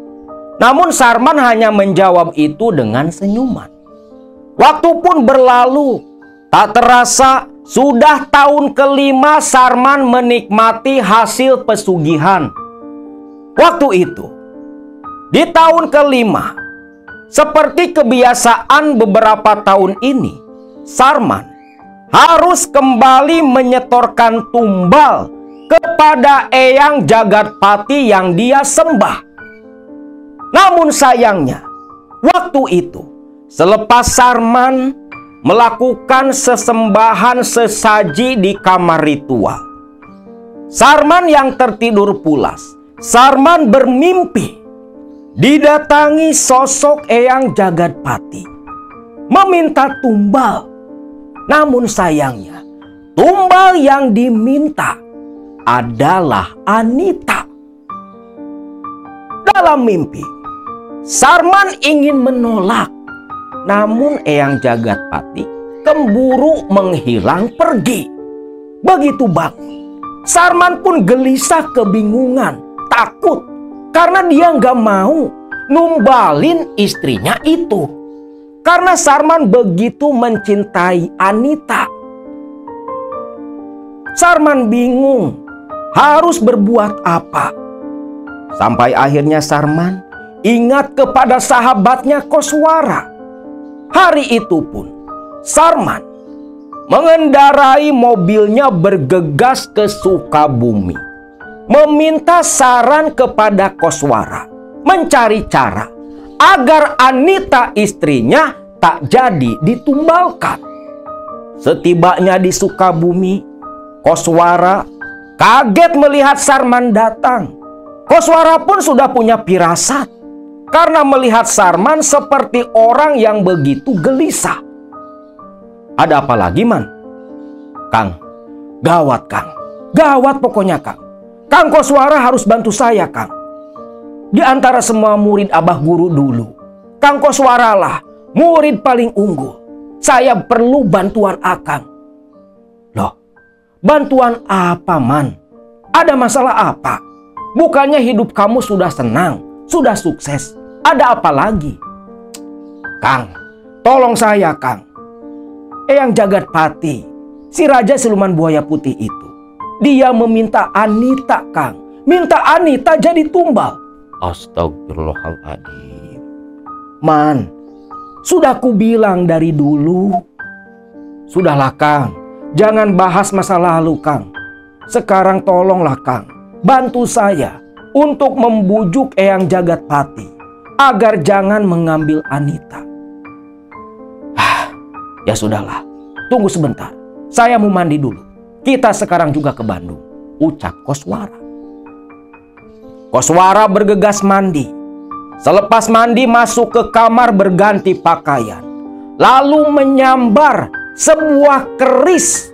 S2: Namun Sarman hanya menjawab itu dengan senyuman. Waktu pun berlalu, tak terasa sudah tahun ke-5 Sarman menikmati hasil pesugihan. Waktu itu, di tahun ke-5, seperti kebiasaan beberapa tahun ini, Sarman harus kembali menyetorkan tumbal kepada Eyang Jagatpati yang dia sembah. Namun sayangnya, waktu itu selepas Sarman melakukan sesembahan sesaji di kamar ritual, Sarman yang tertidur pulas, Sarman bermimpi didatangi sosok Eyang Jagatpati meminta tumbal. Namun sayangnya, tumbal yang diminta adalah Anita. Dalam mimpi, Sarman ingin menolak, namun Eyang Jagatpati kemburu menghilang pergi. Begitu bangun, Sarman pun gelisah, kebingungan, takut, karena dia nggak mau numbalin istrinya itu. Karena Sarman begitu mencintai Anita. Sarman bingung harus berbuat apa. Sampai akhirnya Sarman ingat kepada sahabatnya Koswara. Hari itu pun Sarman mengendarai mobilnya bergegas ke Sukabumi, meminta saran kepada Koswara, mencari cara agar Anita istrinya tak jadi ditumbalkan. Setibanya di Sukabumi, Koswara kaget melihat Sarman datang. Koswara pun sudah punya firasat karena melihat Sarman seperti orang yang begitu gelisah. Ada apa lagi, Man? Kang, gawat Kang. Gawat pokoknya Kang. Kang Koswara harus bantu saya Kang. Di antara semua murid Abah Guru dulu, Kang Koswara lah murid paling unggul. Saya perlu bantuan Akang. Loh, bantuan apa, Man? Ada masalah apa? Bukannya hidup kamu sudah senang, sudah sukses. Ada apa lagi? Kang, tolong saya Kang. Eyang Jagatpati, si Raja Siluman Buaya Putih itu, dia meminta Anita Kang. Minta Anita jadi tumbal. Astagfirullahaladzim. Man, sudah ku bilang dari dulu. Sudahlah Kang, jangan bahas masa lalu Kang. Sekarang tolonglah Kang, bantu saya untuk membujuk Eyang Jagatpati agar jangan mengambil Anita. Ya sudahlah, tunggu sebentar. Saya mau mandi dulu. Kita sekarang juga ke Bandung, ucap Koswara. Koswara bergegas mandi. Selepas mandi masuk ke kamar berganti pakaian. Lalu menyambar sebuah keris.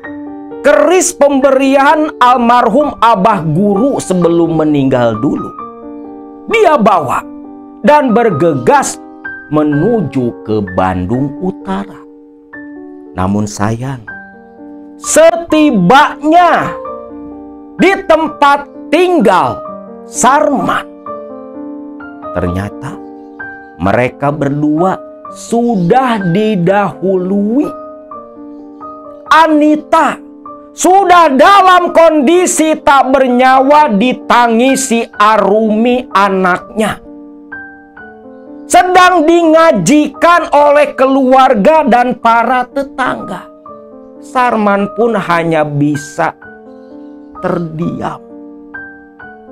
S2: Keris pemberian almarhum Abah Guru sebelum meninggal dulu. Dia bawa dan bergegas menuju ke Bandung Utara. Namun sayang, setibanya di tempat tinggal Sarman, ternyata mereka berdua sudah didahului. Anita sudah dalam kondisi tak bernyawa ditangisi Arumi anaknya. Sedang dingajikan oleh keluarga dan para tetangga. Sarman pun hanya bisa terdiam.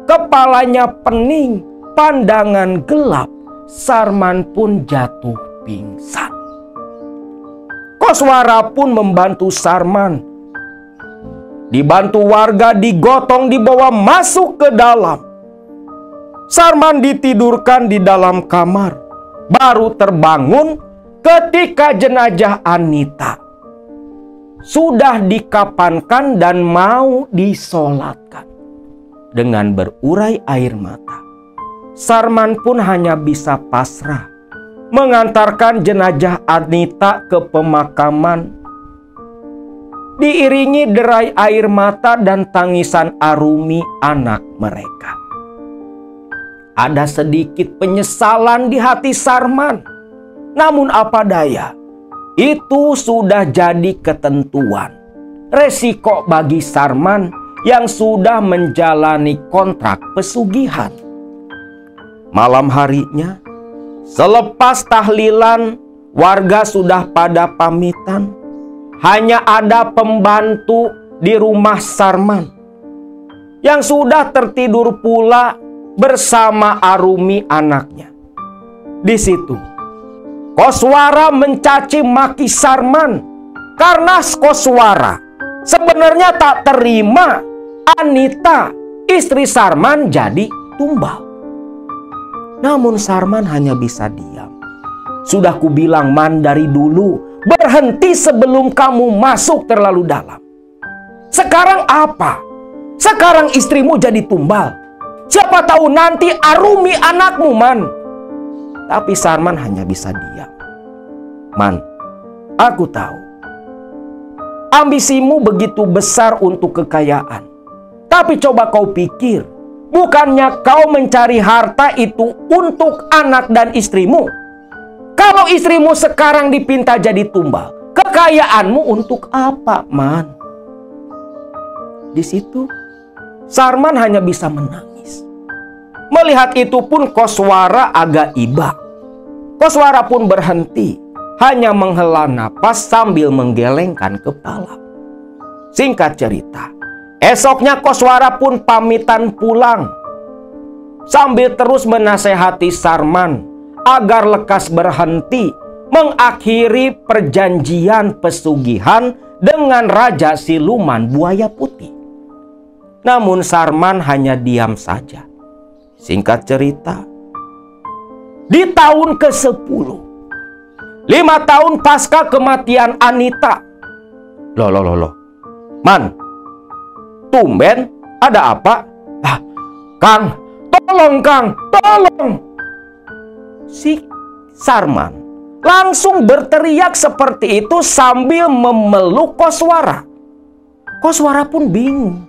S2: Kepalanya pening, pandangan gelap. Sarman pun jatuh pingsan. Koswara pun membantu Sarman. Dibantu warga, digotong, dibawa masuk ke dalam. Sarman ditidurkan di dalam kamar. Baru terbangun ketika jenazah Anita sudah dikapankan dan mau disolatkan. Dengan berurai air mata, Sarman pun hanya bisa pasrah mengantarkan jenazah Anita ke pemakaman, diiringi derai air mata dan tangisan Arumi anak mereka. Ada sedikit penyesalan di hati Sarman, namun apa daya, itu sudah jadi ketentuan, resiko bagi Sarman yang sudah menjalani kontrak pesugihan. Malam harinya, selepas tahlilan, warga sudah pada pamitan. hanya ada pembantu di rumah Sarman yang sudah tertidur pula bersama Arumi anaknya. Di situ Koswara mencaci maki Sarman karena Koswara sebenarnya tak terima Anita, istri Sarman, jadi tumbal. Namun Sarman hanya bisa diam. Sudah kubilang, Man, dari dulu, berhenti sebelum kamu masuk terlalu dalam. Sekarang apa? Sekarang istrimu jadi tumbal. Siapa tahu nanti Arumi anakmu, Man. Tapi Sarman hanya bisa diam. Man, aku tahu ambisimu begitu besar untuk kekayaan. Tapi coba kau pikir, bukannya kau mencari harta itu untuk anak dan istrimu? Kalau istrimu sekarang dipinta jadi tumbal, kekayaanmu untuk apa, Man? Di situ Sarman hanya bisa menangis. Melihat itu pun Koswara agak iba. Koswara pun berhenti, hanya menghela napas sambil menggelengkan kepala. Singkat cerita, esoknya Koswara pun pamitan pulang, sambil terus menasehati Sarman agar lekas berhenti mengakhiri perjanjian pesugihan dengan Raja Siluman Buaya Putih. Namun Sarman hanya diam saja. Singkat cerita, di tahun ke-10, 5 tahun pasca kematian Anita. Loh. Man, tumben, ada apa? Kang, tolong. Si Sarman langsung berteriak seperti itu sambil memeluk Koswara. Koswara pun bingung.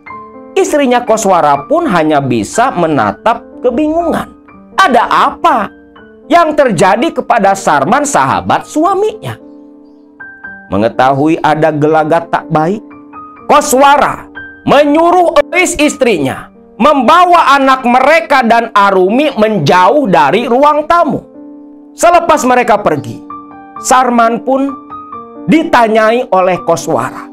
S2: Istrinya Koswara pun hanya bisa menatap kebingungan. Ada apa yang terjadi kepada Sarman, sahabat suaminya? Mengetahui ada gelagat tak baik, Koswara menyuruh Euis istrinya membawa anak mereka dan Arumi menjauh dari ruang tamu. Selepas mereka pergi, Sarman pun ditanyai oleh Koswara.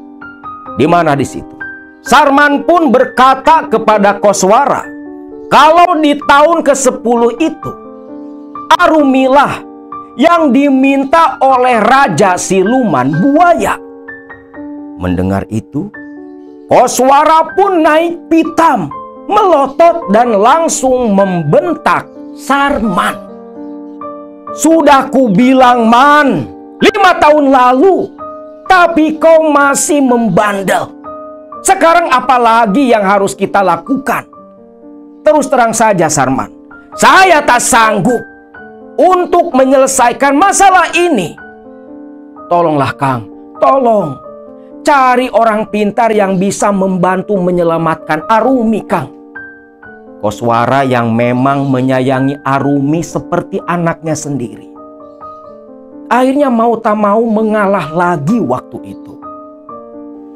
S2: Di mana di situ? Sarman pun berkata kepada Koswara, kalau di tahun ke-10 itu, Arumilah yang diminta oleh Raja Siluman Buaya. Mendengar itu, Koswara pun naik pitam, melotot dan langsung membentak Sarman. Sudah kubilang, Man, 5 tahun lalu, tapi kau masih membandel. Sekarang apalagi yang harus kita lakukan? Terus terang saja, Sarman, saya tak sanggup untuk menyelesaikan masalah ini. Tolonglah, Kang, tolong. Cari orang pintar yang bisa membantu menyelamatkan Arumi, Kang. Koswara yang memang menyayangi Arumi seperti anaknya sendiri, akhirnya mau tak mau mengalah lagi waktu itu.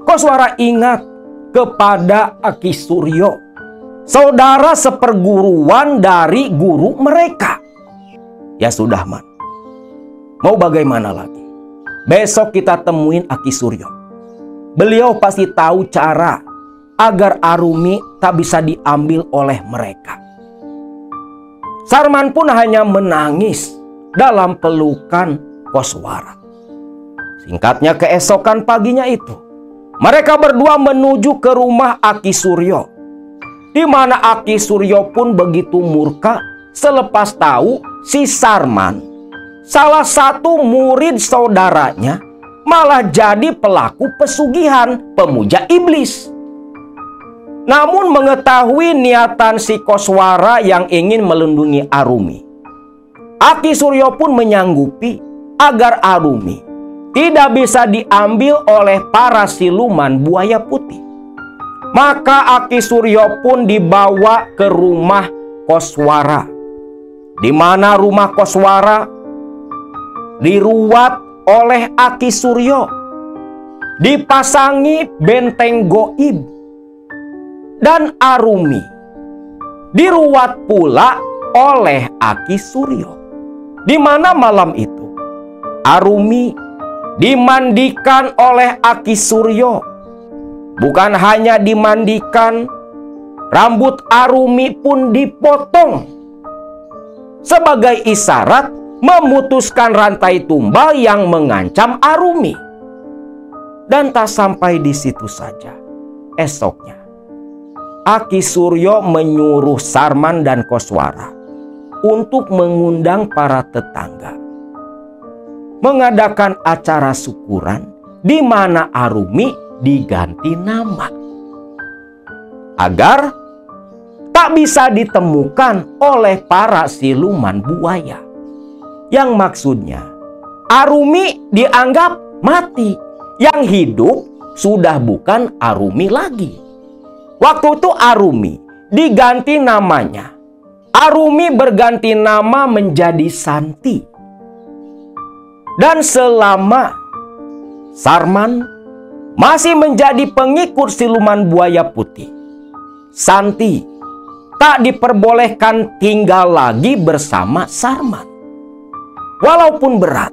S2: Koswara ingat kepada Aki Suryo, saudara seperguruan dari guru mereka. Ya sudah, Man, mau bagaimana lagi? Besok kita temuin Aki Suryo. Beliau pasti tahu cara agar Arumi tak bisa diambil oleh mereka. Sarman pun hanya menangis dalam pelukan Koswara. Singkatnya, keesokan paginya itu, mereka berdua menuju ke rumah Aki Suryo, di mana Aki Suryo pun begitu murka selepas tahu si Sarman, salah satu murid saudaranya, malah jadi pelaku pesugihan pemuja iblis. Namun mengetahui niatan si Koswara yang ingin melindungi Arumi, Aki Suryo pun menyanggupi agar Arumi tidak bisa diambil oleh para siluman buaya putih. Maka Aki Suryo pun dibawa ke rumah Koswara, di mana rumah Koswara diruat oleh Aki Suryo, dipasangi benteng goib, dan Arumi diruat pula oleh Aki Suryo. Di mana malam itu Arumi dimandikan oleh Aki Suryo. Bukan hanya dimandikan, rambut Arumi pun dipotong sebagai isyarat memutuskan rantai tumbal yang mengancam Arumi. Dan tak sampai di situ saja. Esoknya, Aki Suryo menyuruh Sarman dan Koswara untuk mengundang para tetangga, mengadakan acara syukuran di mana Arumi diganti nama agar tak bisa ditemukan oleh para siluman buaya. Yang maksudnya Arumi dianggap mati, yang hidup sudah bukan Arumi lagi. Waktu itu Arumi diganti namanya. Arumi berganti nama menjadi Santi. Dan selama Sarman masih menjadi pengikut siluman buaya putih, Santi tak diperbolehkan tinggal lagi bersama Sarman. Walaupun berat,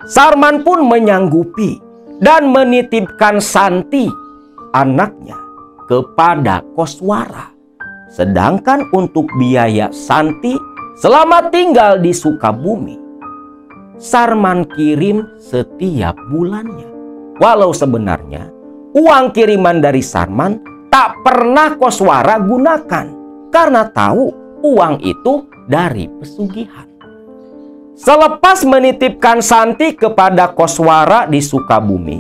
S2: Sarman pun menyanggupi dan menitipkan Santi, anaknya, kepada Koswara. Sedangkan untuk biaya Santi selama tinggal di Sukabumi, Sarman kirim setiap bulannya. Walau sebenarnya uang kiriman dari Sarman tak pernah Koswara gunakan, karena tahu uang itu dari pesugihan. Selepas menitipkan Santi kepada Koswara di Sukabumi,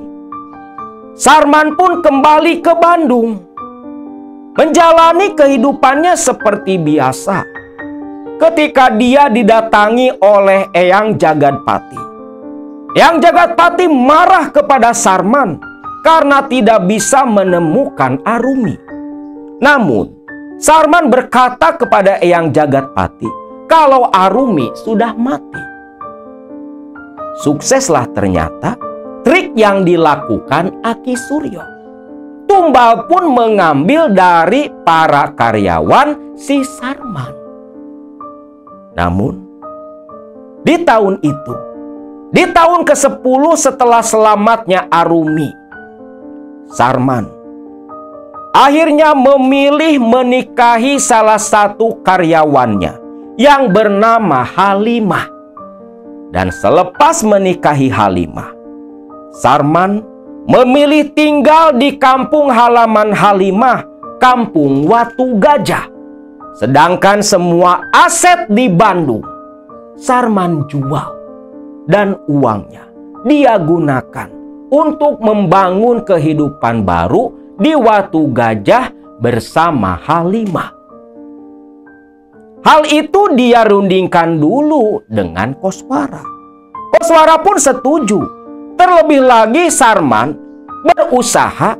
S2: Sarman pun kembali ke Bandung, menjalani kehidupannya seperti biasa. Ketika dia didatangi oleh Eyang Jagatpati, Eyang Jagatpati marah kepada Sarman karena tidak bisa menemukan Arumi. Namun Sarman berkata kepada Eyang Jagatpati kalau Arumi sudah mati. Sukseslah ternyata trik yang dilakukan Aki Suryo. Tumbal pun mengambil dari para karyawan si Sarman. Namun di tahun itu, di tahun ke-10 setelah selamatnya Arumi, Sarman akhirnya memilih menikahi salah satu karyawannya yang bernama Halimah. Dan selepas menikahi Halimah, Sarman memilih tinggal di kampung halaman Halimah, Kampung Watu Gajah. Sedangkan semua aset di Bandung Sarman jual, dan uangnya dia gunakan untuk membangun kehidupan baru di Watu Gajah bersama Halimah. Hal itu dia rundingkan dulu dengan Koswara. Koswara pun setuju. Terlebih lagi Sarman berusaha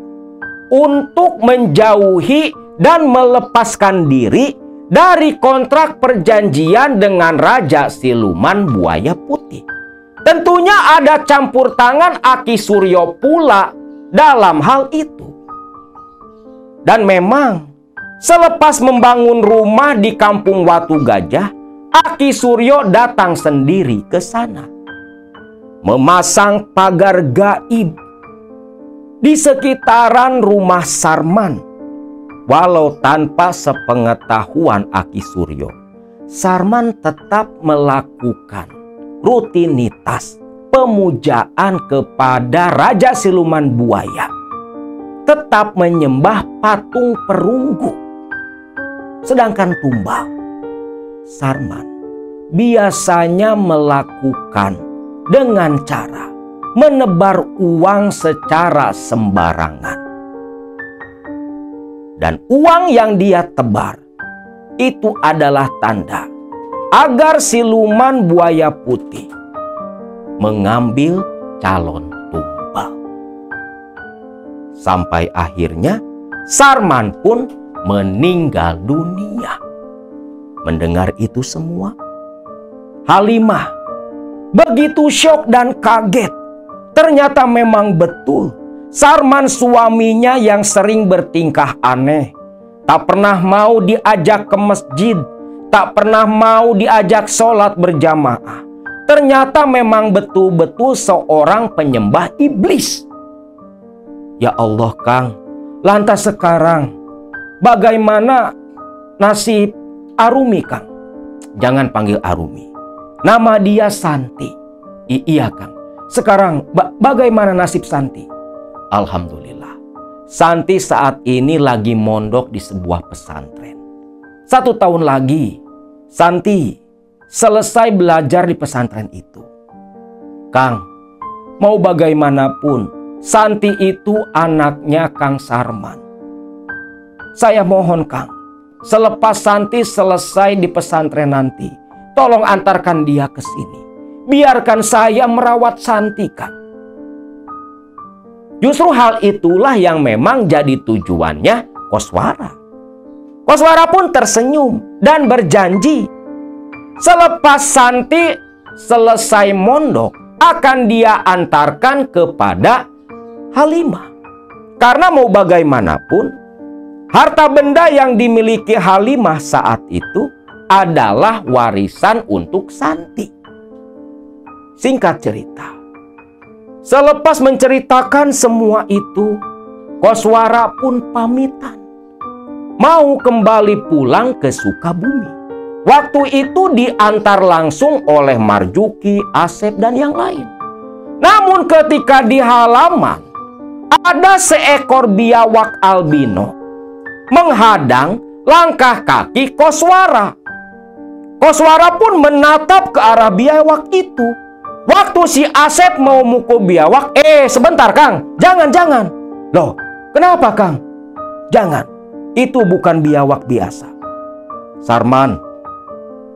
S2: untuk menjauhi dan melepaskan diri dari kontrak perjanjian dengan Raja Siluman Buaya Putih. Tentunya ada campur tangan Aki Suryo pula dalam hal itu. Dan memang selepas membangun rumah di Kampung Watu Gajah, Aki Suryo datang sendiri ke sana, memasang pagar gaib di sekitaran rumah Sarman. Walau tanpa sepengetahuan Aki Suryo, Sarman tetap melakukan rutinitas pemujaan kepada Raja Siluman Buaya, tetap menyembah patung perunggu. Sedangkan tumbal, Sarman biasanya melakukan dengan cara menebar uang secara sembarangan. Dan uang yang dia tebar itu adalah tanda agar siluman buaya putih mengambil calon tumbal. Sampai akhirnya Sarman pun meninggal dunia. Mendengar itu semua, Halimah begitu syok dan kaget. Ternyata memang betul Sarman suaminya yang sering bertingkah aneh, tak pernah mau diajak ke masjid, tak pernah mau diajak sholat berjamaah, ternyata memang betul-betul seorang penyembah iblis. Ya Allah Kang, lantas sekarang bagaimana nasib Arumi Kang? Jangan panggil Arumi, nama dia Santi. Iya Kang, sekarang bagaimana nasib Santi? Alhamdulillah, Santi saat ini lagi mondok di sebuah pesantren. 1 tahun lagi Santi selesai belajar di pesantren itu. Kang, mau bagaimanapun Santi itu anaknya Kang Sarman. Saya mohon Kang, selepas Santi selesai di pesantren nanti, tolong antarkan dia ke sini. Biarkan saya merawat Santi Kang. Justru hal itulah yang memang jadi tujuannya Koswara. Koswara pun tersenyum dan berjanji selepas Santi selesai mondok akan dia antarkan kepada Halimah. Karena mau bagaimanapun, harta benda yang dimiliki Halimah saat itu adalah warisan untuk Santi. Singkat cerita, selepas menceritakan semua itu, Koswara pun pamitan mau kembali pulang ke Sukabumi. Waktu itu diantar langsung oleh Marjuki, Asep, dan yang lain. Namun ketika di halaman, ada seekor biawak albino menghadang langkah kaki Koswara. Koswara pun menatap ke arah biawak itu. Waktu si Asep mau mukul biawak, sebentar Kang, jangan. Loh, kenapa Kang? Jangan, itu bukan biawak biasa. Sarman,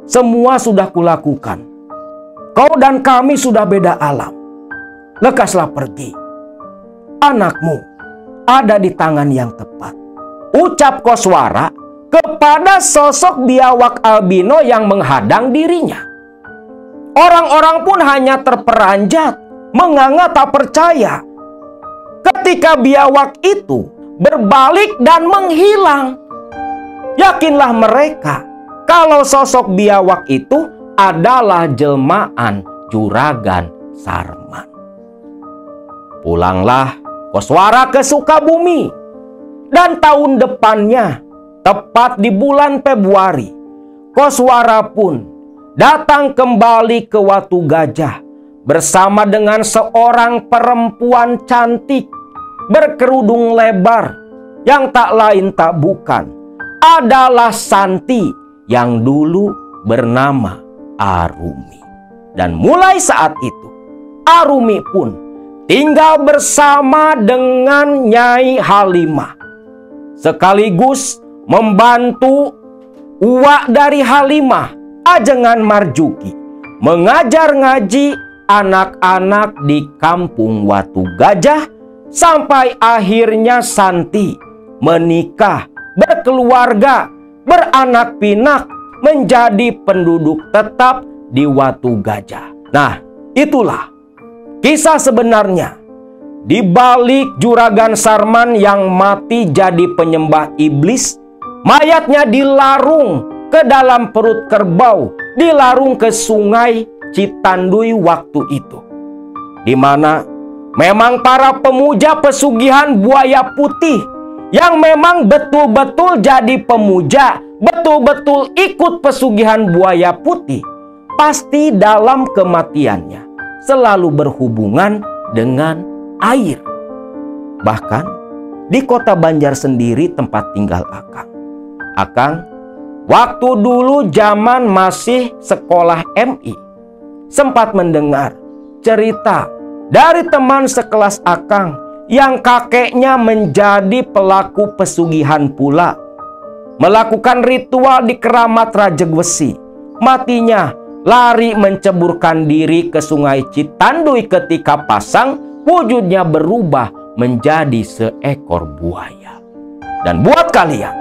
S2: semua sudah kulakukan. Kau dan kami sudah beda alam. Lekaslah pergi. Anakmu ada di tangan yang tepat, ucap Koswara kepada sosok biawak albino yang menghadang dirinya. Orang-orang pun hanya terperanjat, menganga tak percaya. Ketika biawak itu berbalik dan menghilang, yakinlah mereka kalau sosok biawak itu adalah jelmaan Juragan Sarman. Pulanglah Koswara ke Sukabumi. Dan tahun depannya, tepat di bulan Februari, Koswara pun datang kembali ke Watu Gajah bersama dengan seorang perempuan cantik berkerudung lebar yang tak lain tak bukan adalah Santi yang dulu bernama Arumi. Dan mulai saat itu, Arumi pun tinggal bersama dengan Nyai Halimah, sekaligus membantu uwak dari Halimah, Ajengan Marjuki, mengajar ngaji anak-anak di kampung Watu Gajah, sampai akhirnya Santi menikah, berkeluarga, beranak pinak, menjadi penduduk tetap di Watu Gajah. Nah, itulah kisah sebenarnya di balik Juragan Sarman yang mati jadi penyembah iblis. Mayatnya dilarung ke dalam perut kerbau, dilarung ke sungai Citanduy waktu itu, di mana memang para pemuja pesugihan buaya putih yang memang betul-betul jadi pemuja, betul-betul ikut pesugihan buaya putih, pasti dalam kematiannya selalu berhubungan dengan air. Bahkan di kota Banjar sendiri tempat tinggal Akang, waktu dulu zaman masih sekolah MI, sempat mendengar cerita dari teman sekelas Akang yang kakeknya menjadi pelaku pesugihan pula, melakukan ritual di Keramat Rajegwesi. Matinya lari menceburkan diri ke sungai Citanduy ketika pasang, wujudnya berubah menjadi seekor buaya. Dan buat kalian,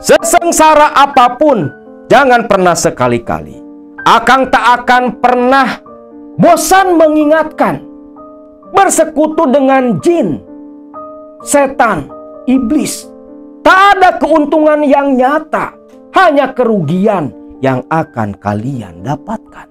S2: sesengsara apapun, jangan pernah sekali-kali, Akang tak akan pernah bosan mengingatkan, bersekutu dengan jin, setan, iblis, tak ada keuntungan yang nyata, hanya kerugian yang akan kalian dapatkan.